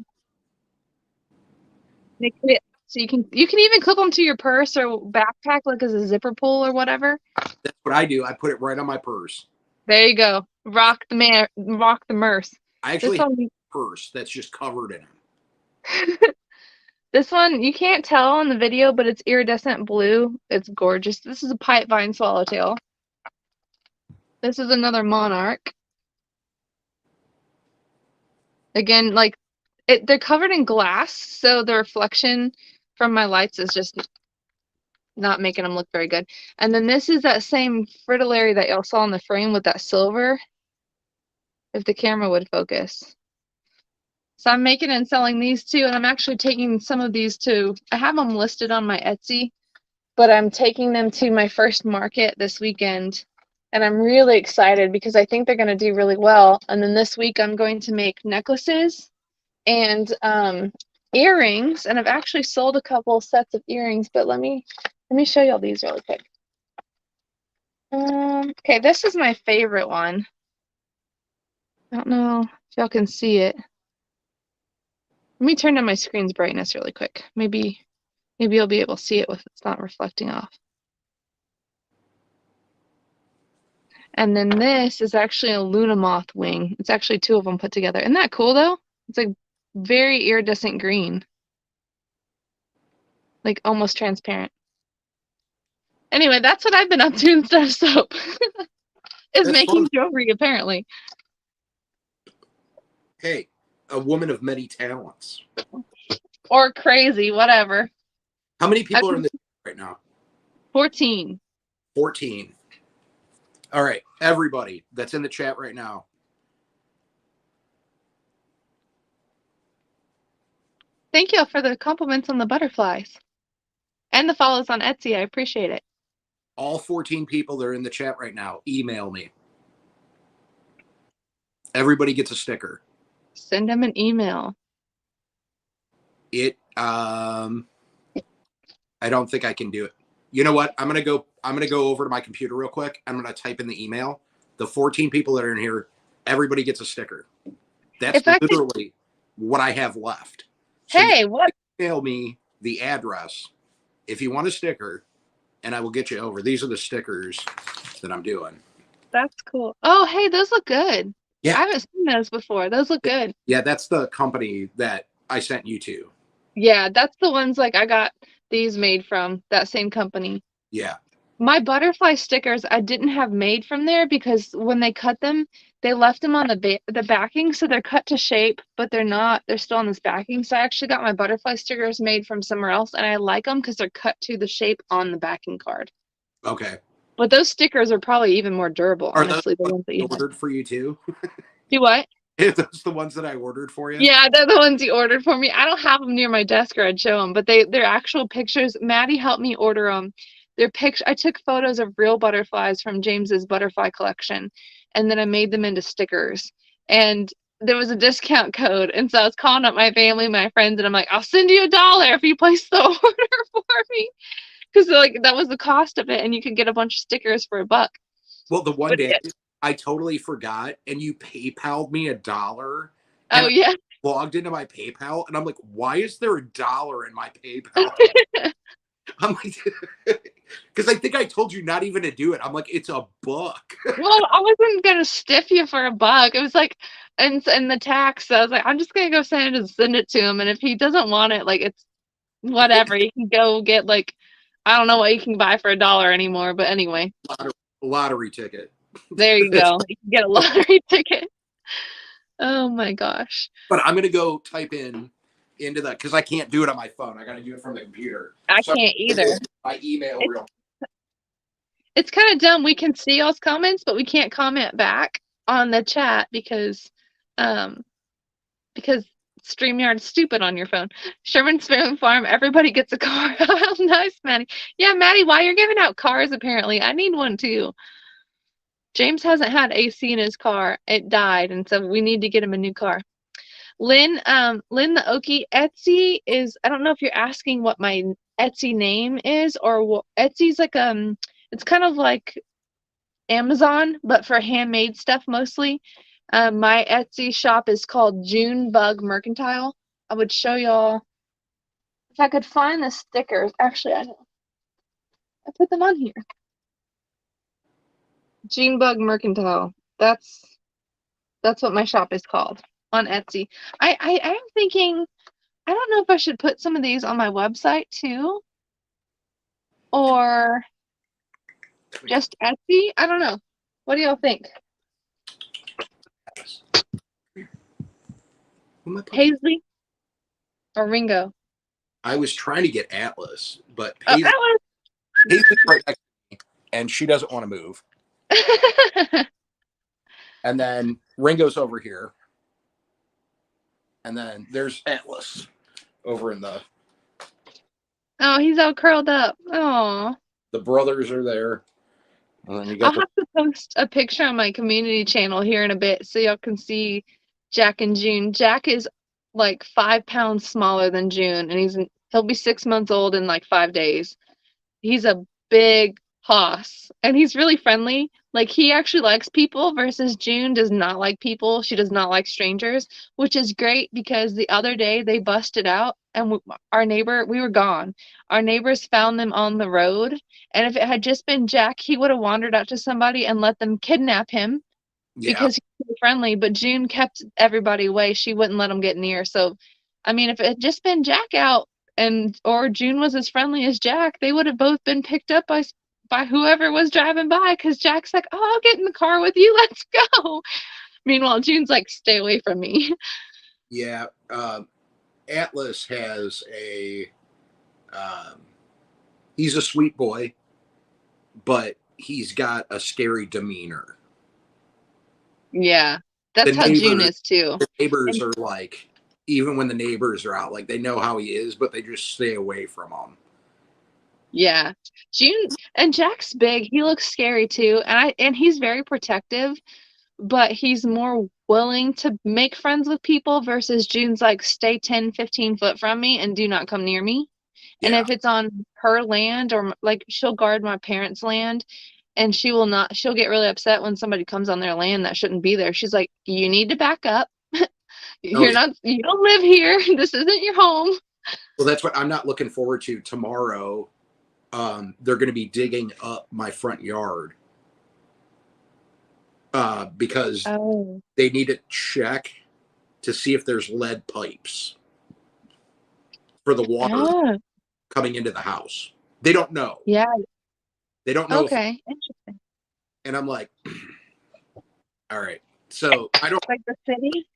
They fit, so you can even clip them to your purse or backpack, like as a zipper pull or whatever. That's what I do. I put it right on my purse. There you go. Rock the Merce. I actually have a purse that's just covered in them. This one, you can't tell in the video, but it's iridescent blue. It's gorgeous. This is a pipe vine swallowtail. This is another monarch. Again, like they're covered in glass, so the reflection from my lights is just not making them look very good. And then this is that same fritillary that y'all saw in the frame with that silver. If the camera would focus. So I'm making and selling these too, and I'm actually taking some of these too. I have them listed on my Etsy, but I'm taking them to my first market this weekend, and I'm really excited because I think they're going to do really well. And then this week I'm going to make necklaces and earrings, and I've actually sold a couple sets of earrings, but let me show y'all these really quick. Okay, this is my favorite one. I don't know if y'all can see it. Let me turn down my screen's brightness really quick. Maybe you'll be able to see it if it's not reflecting off. And then this is actually a Luna moth wing. It's actually two of them put together. Isn't that cool though? It's like very iridescent green. Like almost transparent. Anyway, that's what I've been up to instead of soap. Is making jewelry apparently. Hey, a woman of many talents. Or crazy, whatever. How many people are in this right now? 14. 14. All right, everybody that's in the chat right now. Thank you for the compliments on the butterflies. And the follows on Etsy. I appreciate it. All 14 people that are in the chat right now, email me. Everybody gets a sticker. Send them an email. I don't think I can do it. You know what? I'm gonna go over to my computer real quick. I'm gonna type in the email. The 14 people that are in here, everybody gets a sticker. That's literally what I have left. So hey, what? Email me the address if you want a sticker, and I will get you over. These are the stickers that I'm doing. That's cool. Oh, hey, those look good. Yeah. I haven't seen those before. Those look good. Yeah, that's the company that I sent you to. Yeah, that's the ones like I got these made from, that same company. Yeah. My butterfly stickers I didn't have made from there because when they cut them, they left them on the backing, so they're cut to shape, but they're still on this backing. So I actually got my butterfly stickers made from somewhere else, and I like them because they're cut to the shape on the backing card. Okay. But those stickers are probably even more durable, honestly. The ones that you ordered for you too? Do what? Are those the ones that I ordered for you? Yeah, they're the ones you ordered for me. I don't have them near my desk or I'd show them, but they're actual pictures. Maddie helped me order them. I took photos of real butterflies from James's butterfly collection, and then I made them into stickers. And there was a discount code, and so I was calling up my family, my friends, and I'm like, I'll send you $1 if you place the order for me, because like that was the cost of it, and you could get a bunch of stickers for $1. Well, the one But day yeah. I totally forgot, and you PayPal'd me $1, and Oh I yeah. logged into my PayPal, and I'm like, why is there $1 in my PayPal? I'm like, because I think I told you not even to do it. I'm like, it's $1. Well, I wasn't gonna stiff you for $1. It was like, and the tax. So I was like, I'm just gonna go send it to him, and if he doesn't want it, like it's whatever. You can go get like, I don't know what you can buy for $1 anymore. But anyway, Lottery ticket. there you go. You can get a lottery ticket. Oh my gosh. But I'm gonna go type into that because I can't do it on my phone. I got to do it from the computer. I So can't either. my email It's, real. it's kind of dumb. We can see y'all's comments, but we can't comment back on the chat um because StreamYard's stupid on your phone. Sherman's Family Farm, everybody gets a car. How nice, Maddie. Yeah, Maddie, while you're giving out cars, apparently, I need one too. James hasn't had AC in his car. It died, and so we need to get him a new car. Lynn the Okie, Etsy is, I don't know if you're asking what my Etsy name is, or Etsy's like, it's kind of like Amazon, but for handmade stuff mostly. My Etsy shop is called Junebug Mercantile. I would show y'all if I could find the stickers. Actually, I put them on here. Junebug Mercantile. That's what my shop is called on Etsy. I'm thinking, I don't know if I should put some of these on my website too, or just Etsy. I don't know. What do y'all think? Paisley or Ringo? I was trying to get Atlas, but Oh, Paisley's right next to me, and she doesn't want to move. And then Ringo's over here. And then there's Atlas over in the. Oh, he's all curled up. Oh. The brothers are there. And then you I'll got have to post a picture on my community channel here in a bit so y'all can see Jack and June. Jack is like 5 pounds smaller than June, and he'll be 6 months old in like 5 days. He's a big hoss, and he's really friendly. Like, he actually likes people versus June does not like people. She does not like strangers, which is great because the other day they busted out, and we were gone. Our neighbors found them on the road, and if it had just been Jack, he would have wandered out to somebody and let them kidnap him because he's friendly. But June kept everybody away. She wouldn't let them get near. So, I mean, if it had just been Jack out, or June was as friendly as Jack, they would have both been picked up by whoever was driving by, because Jack's like, oh, I'll get in the car with you, let's go. Meanwhile, June's like, stay away from me. Yeah. Atlas has he's a sweet boy, but he's got a scary demeanor. Yeah, that's how June is too. The neighbors are like, even when the neighbors are out, like, they know how he is, but they just stay away from him. Yeah, June and Jack's big. He looks scary too, and he's very protective, but he's more willing to make friends with people versus June's like, stay 10, 15 foot from me and do not come near me. And if it's on her land, or like, she'll guard my parents' land, and she'll get really upset when somebody comes on their land that shouldn't be there. She's like, you need to back up. You don't live here. This isn't your home. Well, that's what I'm not looking forward to tomorrow. They're going to be digging up my front yard because they need to check to see if there's lead pipes for the water coming into the house. They don't know. Yeah. They don't know. Okay. Interesting. And I'm like, all right. So I don't like the city.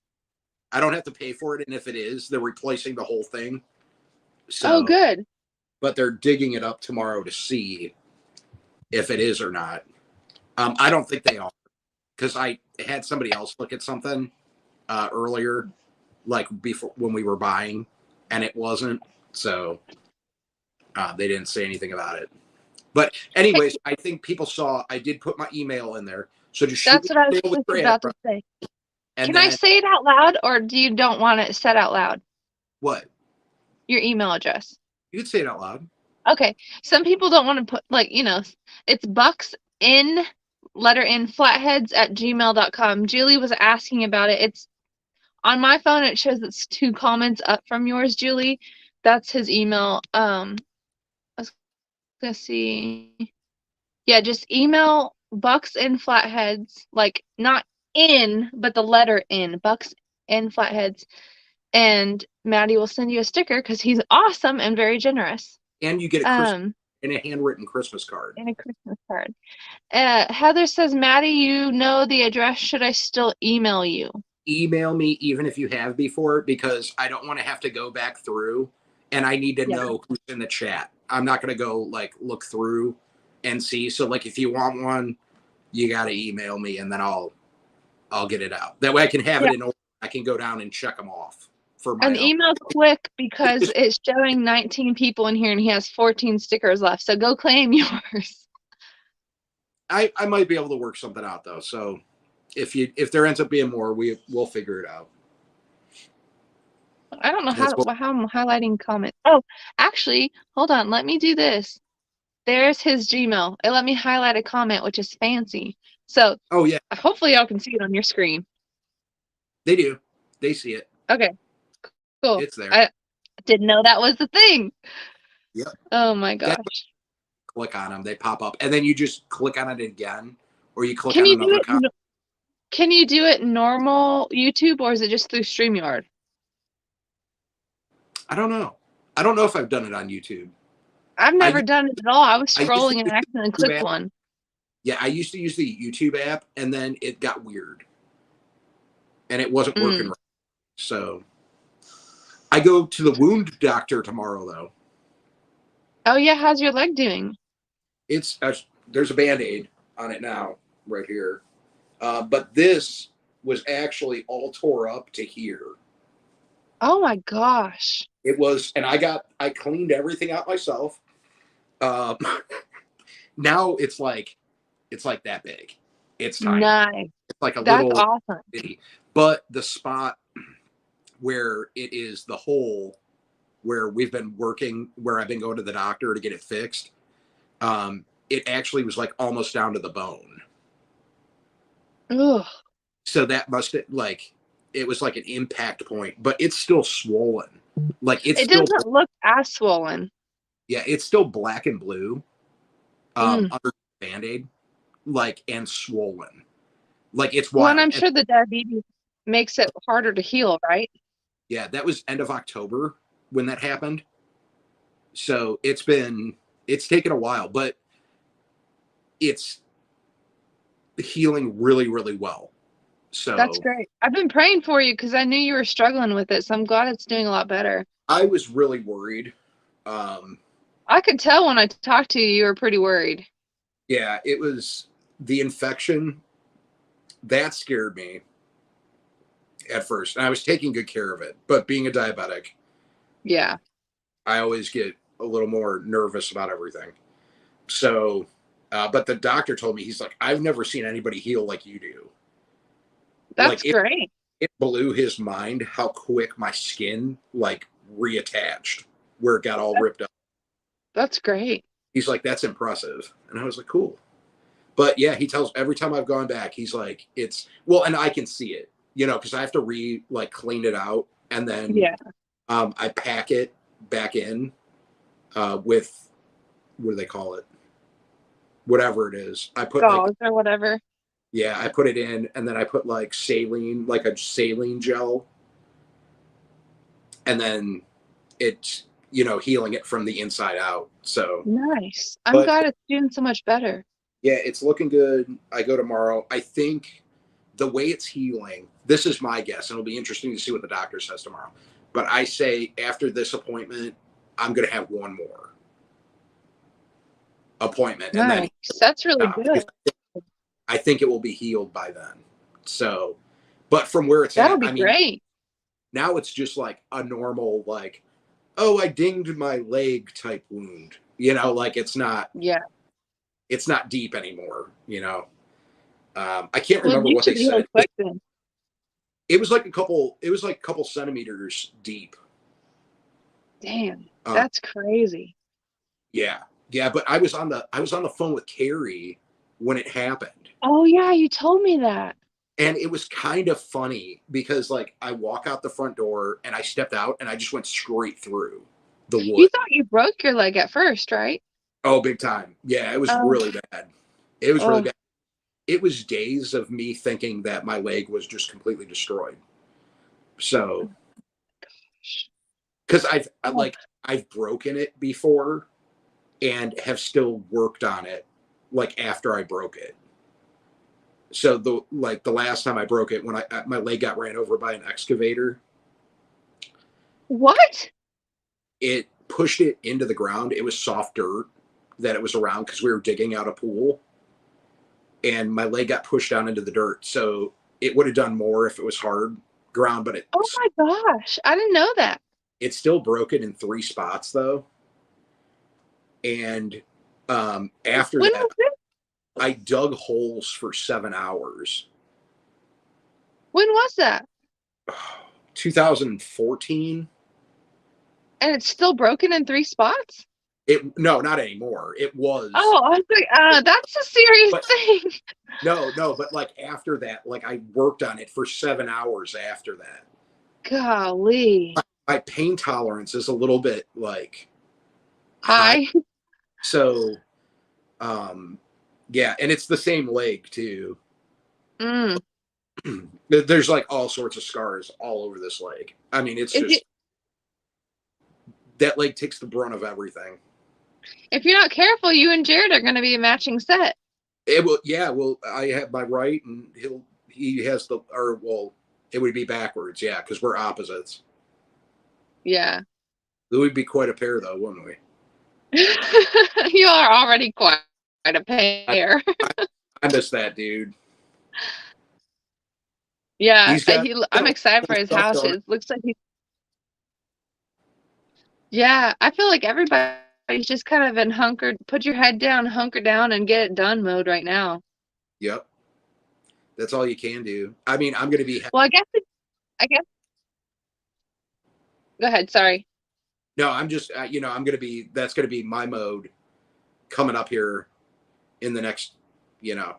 I don't have to pay for it, and if it is, they're replacing the whole thing. So, oh, good. But they're digging it up tomorrow to see if it is or not. I don't think they are, because I had somebody else look at something earlier, like before when we were buying, and it wasn't. So they didn't say anything about it. But anyways, I think people saw I did put my email in there. So just that's what I was about to say. And Can I then say it out loud, or do you don't want it said out loud? what? Your email address. You could say it out loud. Okay. Some people don't want to put, like, it's bucks in letter in flatheads at gmail.com. Julie was asking about it. It's on my phone. It shows it's 2 comments up from yours, Julie. That's his email. I was gonna see. Yeah, just email bucks in flatheads, like not in, but the letter in, bucks in flatheads, and Maddie will send you a sticker because he's awesome and very generous. And you get a handwritten Christmas card. And a Christmas card. Heather says, Maddie, you know the address. Should I still email you? Email me even if you have before, because I don't want to have to go back through and I need to know who's in the chat. I'm not going to go like look through and see. So like if you want one, you got to email me and then I'll get it out. That way I can have it in order. I can go down and check them off for my An email quick because it's showing 19 people in here and he has 14 stickers left. So go claim yours. I might be able to work something out though. So if there ends up being more, we'll figure it out. I don't know how I'm highlighting comment. Oh, actually, hold on. Let me do this. There's his Gmail. It let me highlight a comment, which is fancy. So oh yeah, hopefully y'all can see it on your screen. They do. They see it. Okay, cool. It's there. I didn't know that was the thing. Yep. Oh my gosh. Click on them. They pop up. And then you just click on it again. Or you click Can on you another comment. Can you do it normal YouTube or is it just through StreamYard? I don't know. I don't know if I've done it on YouTube. I've never done it at all. I was scrolling and use accidentally clicked one. Yeah, I used to use the YouTube app and then it got weird. And it wasn't working right. So I go to the wound doctor tomorrow though. Oh yeah, how's your leg doing? It's there's a Band-Aid on it now, right here. But this was actually all tore up to here. Oh my gosh. It was, and I cleaned everything out myself. Now it's like that big. It's tiny. Nice. It's like a That's little awesome. bitty. But the spot where it is the hole where we've been working, where I've been going to the doctor to get it fixed, it actually was like almost down to the bone. Ugh. So that must have it was like an impact point, but it's still swollen. Like it doesn't look as swollen. Yeah, it's still black and blue under the Band-Aid, and swollen. Like it's wild. Well, and I'm sure the diabetes makes it harder to heal, right? Yeah, that was end of October when that happened. So it's taken a while, but it's healing really, really well. So that's great. I've been praying for you because I knew you were struggling with it. So I'm glad it's doing a lot better. I was really worried. I could tell when I talked to you, you were pretty worried. Yeah, it was the infection that scared me at first. And I was taking good care of it, but being a diabetic, yeah, I always get a little more nervous about everything. So, but the doctor told me, he's like, I've never seen anybody heal like you do. That's great. It blew his mind how quick my skin reattached where it got all ripped up. That's great. He's like, that's impressive. And I was like, cool. But yeah, he tells every time I've gone back, he's like, and I can see it, because I have to clean it out. And then I pack it back in with, what do they call it? Whatever it is. I put gauze or whatever. Yeah, I put it in and then I put saline, a saline gel. And then it's, healing it from the inside out. So nice. I'm glad it's doing so much better. Yeah, it's looking good. I go tomorrow. I think the way it's healing, this is my guess, and it'll be interesting to see what the doctor says tomorrow. But I say after this appointment, I'm going to have one more appointment. Nice. And then that's really good. I think it will be healed by then. So, but from where it's that'll be great. Now it's just a normal, oh, I dinged my leg type wound. It's not. Yeah. It's not deep anymore. I can't remember what they said. It was like a couple. It was like a couple centimeters deep. Damn, Um, that's crazy. yeah, yeah. But I was on the phone with Carrie when it happened, Oh yeah, you told me that. and it was kind of funny because like I walk out the front door and I stepped out and I just went straight through the You wood. thought you broke your leg at first, right? Oh, big time. Yeah, it was Oh, really bad. It was really oh bad. It was days of me thinking that my leg was just completely destroyed. So, gosh. because Oh, I've broken it before and have still worked on it like after I broke it. So the last time I broke it when my leg got ran over by an excavator, what? it pushed it into the ground. It was soft dirt that it was around because we were digging out a pool, and my leg got pushed down into the dirt. So it would have done more if it was hard ground, but Oh my gosh, I didn't know that. it's still broken in 3 spots though. And after When that, was this? I dug holes for 7 hours. When was that? 2014. And it's still broken in 3 spots? It no, not anymore. It was, Oh, I was like, that's a serious but thing. no, but like after that, like I worked on it for 7 hours after that. Golly. My pain tolerance is a little bit like high. Hi. So, um, yeah, and it's the same leg too. Mm. There's like all sorts of scars all over this leg. I mean, it's If you just that leg takes the brunt of everything. if you're not careful, you and Jared are gonna be a matching set. It will, yeah. Well, I have my right, and he has the, or well, it would be backwards, yeah, because we're opposites. Yeah. It would be quite a pair, though, wouldn't we? You are already quite a I, pair. I miss that dude. Yeah, He's got I'm excited for his stuff house. done. It looks like yeah, I feel like everybody's just kind of in put your head down, hunker down, and get it done mode right now. Yep, that's all you can do. I mean, I'm gonna be Well, I guess, go ahead, sorry. no, I'm just I'm gonna be that's gonna be my mode coming up here in the next you know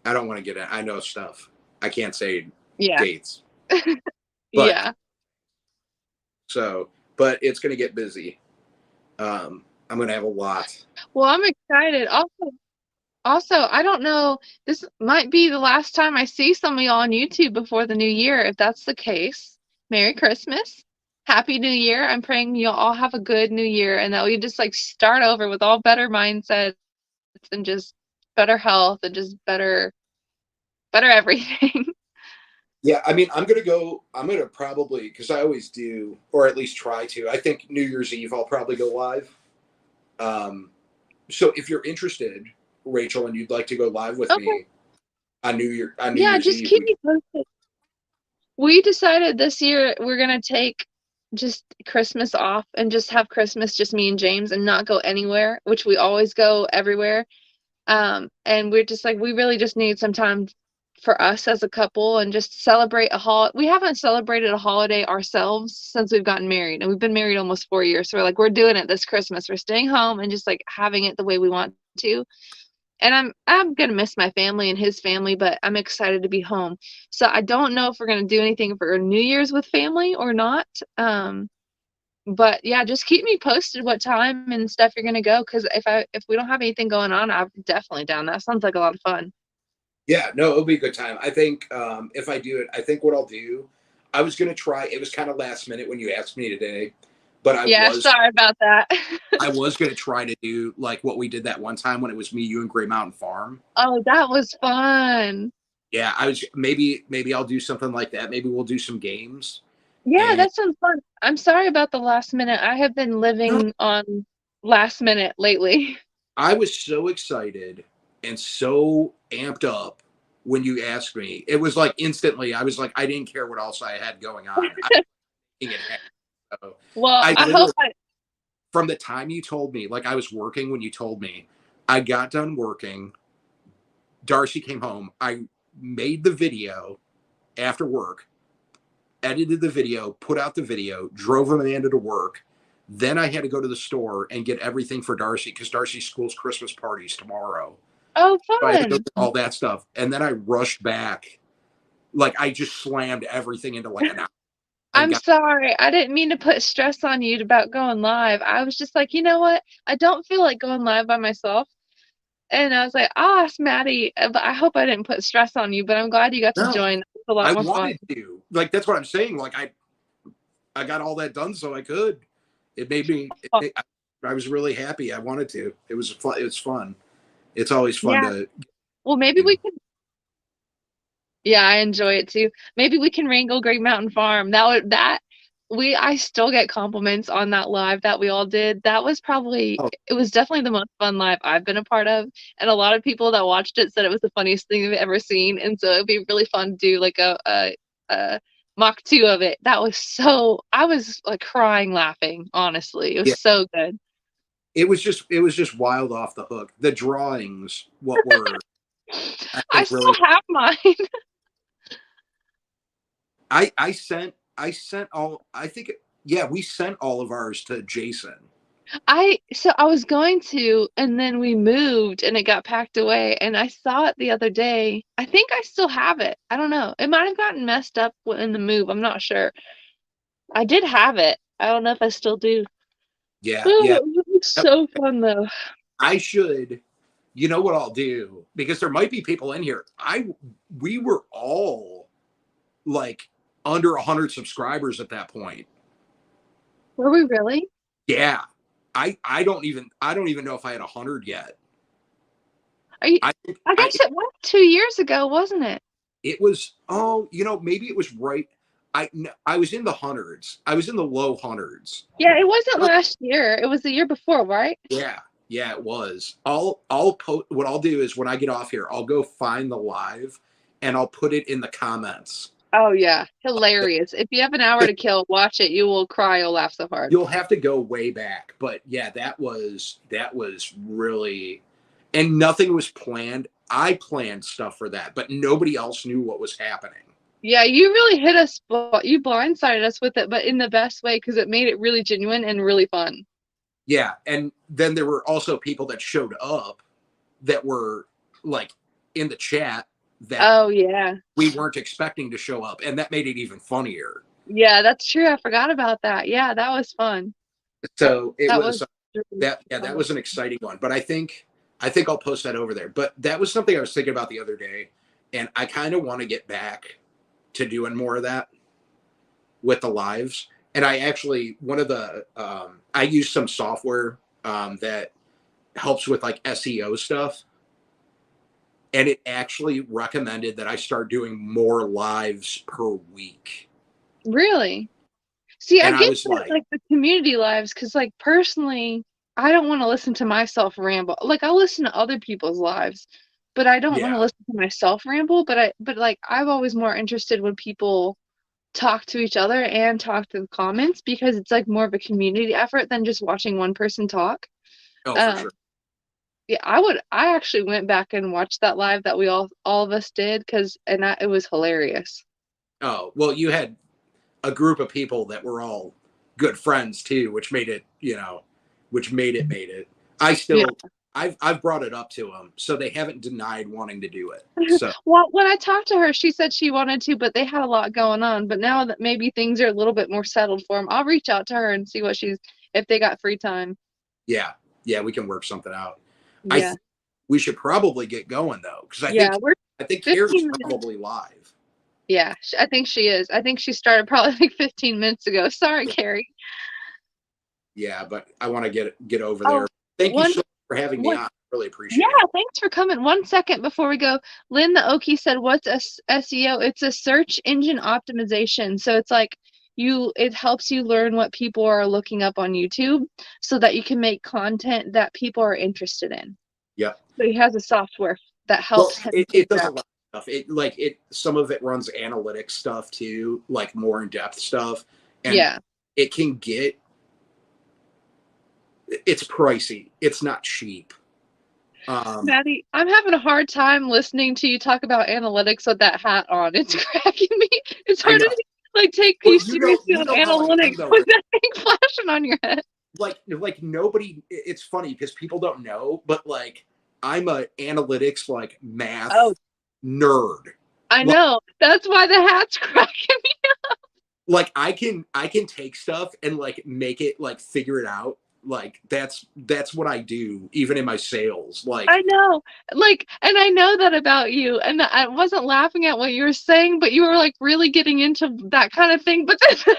I don't want to get it. I know stuff. I can't say Yeah, dates, but yeah. but it's gonna get busy. I'm gonna have a lot. Well, I'm excited. Also, I don't know, this might be the last time I see some of y'all on YouTube before the new year. If that's the case, Merry Christmas. Happy New Year. I'm praying you'll all have a good new year and that we just like start over with all better mindsets and just better health and just better everything. Yeah, I mean, I'm gonna go. I'm gonna probably because I always do, or at least try to. I think New Year's Eve I'll probably go live. Um, so if you're interested, Rachel, and you'd like to go live with Okay. me on New Yeah, Year's just Eve, keep me posted. We decided this year we're gonna take just Christmas off and just have Christmas just me and James and not go anywhere, which we always go everywhere. And we're just like we really just need some time for us as a couple and just celebrate a we haven't celebrated a holiday ourselves since we've gotten married, and we've been married almost 4 years. So we're like we're doing it this Christmas. We're staying home and just like having it the way we want to. And I'm gonna miss my family and his family, but I'm excited to be home. So I don't know if we're gonna do anything for New Year's with family or not. But yeah, just keep me posted what time and stuff you're gonna go. Because if we don't have anything going on, I'm definitely down. That sounds like a lot of fun. yeah, no, it'll be a good time. I think if I do it, I think what I'll do. I was gonna try. It was kind of last minute when you asked me today, but Yeah, sorry about that. I was gonna try to do like what we did that one time when it was me, you, and Gray Mountain Farm. Oh, that was fun. Yeah, I was maybe I'll do something like that. Maybe we'll do some games. Yeah, And that sounds fun. I'm sorry about the last minute. I have been no, living on last minute lately. I was so excited and so amped up when you asked me. It was like instantly. I was like, I didn't care what else I had going on. So Well, I I hope literally, I from the time you told me, like I was working when you told me, I got done working. Darcy came home. I made the video. after work, edited the video, put out the video, drove Amanda to work. Then I had to go to the store and get everything for Darcy because Darcy's school's Christmas party's tomorrow. Oh, So I had to go fun. get all that stuff. And then I rushed back. Like I just slammed everything into like an hour and I'm got, sorry. I didn't mean to put stress on you about going live. I was just like, you know what? I don't feel like going live by myself. And I was like, I'll ask Maddie, but I hope I didn't put stress on you, but I'm glad you got to no, join. It's a lot I more fun. wanted to. Like that's what I'm saying. Like I got all that done so I could. It made me I was really happy. I wanted to. It was fun. It was fun. It's always fun Yeah. to Well, maybe we can. Yeah, I enjoy it too. Maybe we can wrangle Great Mountain Farm. I still get compliments on that live that we all did. That was oh it was definitely the most fun live I've been a part of. And a lot of people that watched it said it was the funniest thing they've ever seen. And so it'd be really fun to do like a Mach 2 of it. I was like crying laughing, honestly. It yeah. was so good. It was just wild off the hook. The drawings, what were I I think still really have mine. I sent all I think yeah, we sent all of ours to Jason. I was going to, and then we moved and it got packed away. And I saw it the other day. I think I still have it. I don't know. It might have gotten messed up in the move. I'm not sure. I did have it. I don't know if I still do. Yeah, yeah. Oh, it was so fun though. I should you know what I'll do? Because there might be people in here. We were all like under 100 subscribers at that point. Were we really? Yeah. I don't even know if I had 100 yet. Are you? I I I guess it was 2 years ago, wasn't it? it was maybe it was right I was in the hundreds. I was in the low hundreds. Yeah, it wasn't But last year. It was the year before, right? yeah. Yeah, it was. I'll post what I'll do is when I get off here, I'll go find the live and I'll put it in the comments. Oh yeah, hilarious. If you have an hour to kill, watch it. You will cry. You'll laugh so hard. You'll have to go way back, but yeah, that was really and nothing was planned. I planned stuff for that, but nobody else knew what was happening. Yeah, you really hit us. You blindsided us with it, but in the best way because it made it really genuine and really fun. Yeah, and then there were also people that showed up that were like in the chat that Oh yeah, we weren't expecting to show up, and that made it even funnier. yeah, that's true. I forgot about that. Yeah, that was fun. So it That was was really that yeah, that fun. was an exciting one. But I think I'll post that over there. But that was something I was thinking about the other day, and I kind of want to get back to doing more of that with the lives. And I actually one of the I use some software that helps with like SEO stuff, and it actually recommended that I start doing more lives per week. Really? See, I And I get was that, like, like the community lives, because like personally, I don't want to listen to myself ramble. Like I'll listen to other people's lives, but I don't want to yeah, listen to myself ramble. But like I'm always more interested when people talk to each other and talk to the comments because it's like more of a community effort than just watching one person talk. oh for Um, sure. yeah, I actually went back and watched that live that we all of us did it was hilarious. Oh well, you had a group of people that were all good friends too, which made it, made it. I Yeah. still, I've brought it up to them, so they haven't denied wanting to do it. So Well, when I talked to her, she said she wanted to, but they had a lot going on. But now that maybe things are a little bit more settled for them, I'll reach out to her and see if they got free time. yeah, yeah, we can work something out. I Yeah. think we should probably get going though, because Yeah, we're I think Kara's 15 minutes. probably live. Yeah, I think she is. I think she started probably like 15 minutes ago. Sorry, Carrie. Yeah, but I want to get over Oh, there. Thank you one, so much for having me one, on. Really yeah, appreciate it. thanks for coming. 1 second before we go. Lynn the Okie said, "What's SEO? It's a search engine optimization. So it's like it helps you learn what people are looking up on YouTube so that you can make content that people are interested in." Yep. So he has a software that Well, helps him it figure does a out. lot of stuff. Some of it runs analytics stuff too, like more in depth stuff, and Yeah. it can get it's pricey. It's not cheap. Um, Maddie, I'm having a hard time listening to you talk about analytics with that hat on. It's cracking me. It's I hard know. to like take Well, you seriously you on know how I am analytics though. with that thing flashing on your head. Like nobody. It's funny because people don't know, but like I'm a analytics like math Oh, nerd. I Like, know. That's why the hat's cracking me. like I can take stuff and like make it like figure it out. Like that's what I do even in my sales. I Like know. Like, and I know that about you. And I wasn't laughing at what you were saying, but you were like really getting into that kind of thing. But then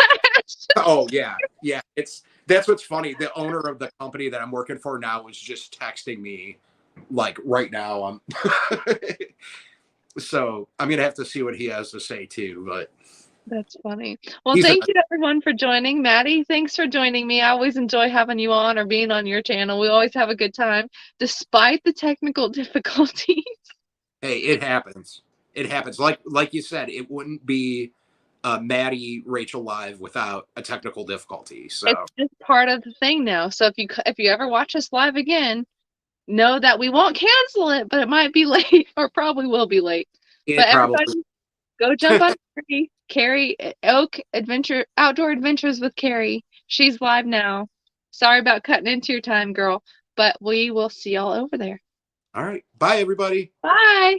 oh yeah, it's that's what's funny. The owner of the company that I'm working for now is just texting me like right now. I'm so I'm gonna have to see what he has to say too. But that's funny. Well, he's a thank you everyone for joining. Maddie, thanks for joining me. I always enjoy having you on or being on your channel. We always have a good time, despite the technical difficulties. hey, it happens. It happens. Like you said, it wouldn't be Maddie Rachel live without a technical difficulty. It's So just part of the thing now. So if you ever watch us live again, know that we won't cancel it, but it might be late or probably will be late. it But probably. everybody, go jump on Carrie Oak Outdoor Adventures with Carrie. She's live now. Sorry about cutting into your time, girl, but we will see y'all over there. All right. Bye, everybody. Bye.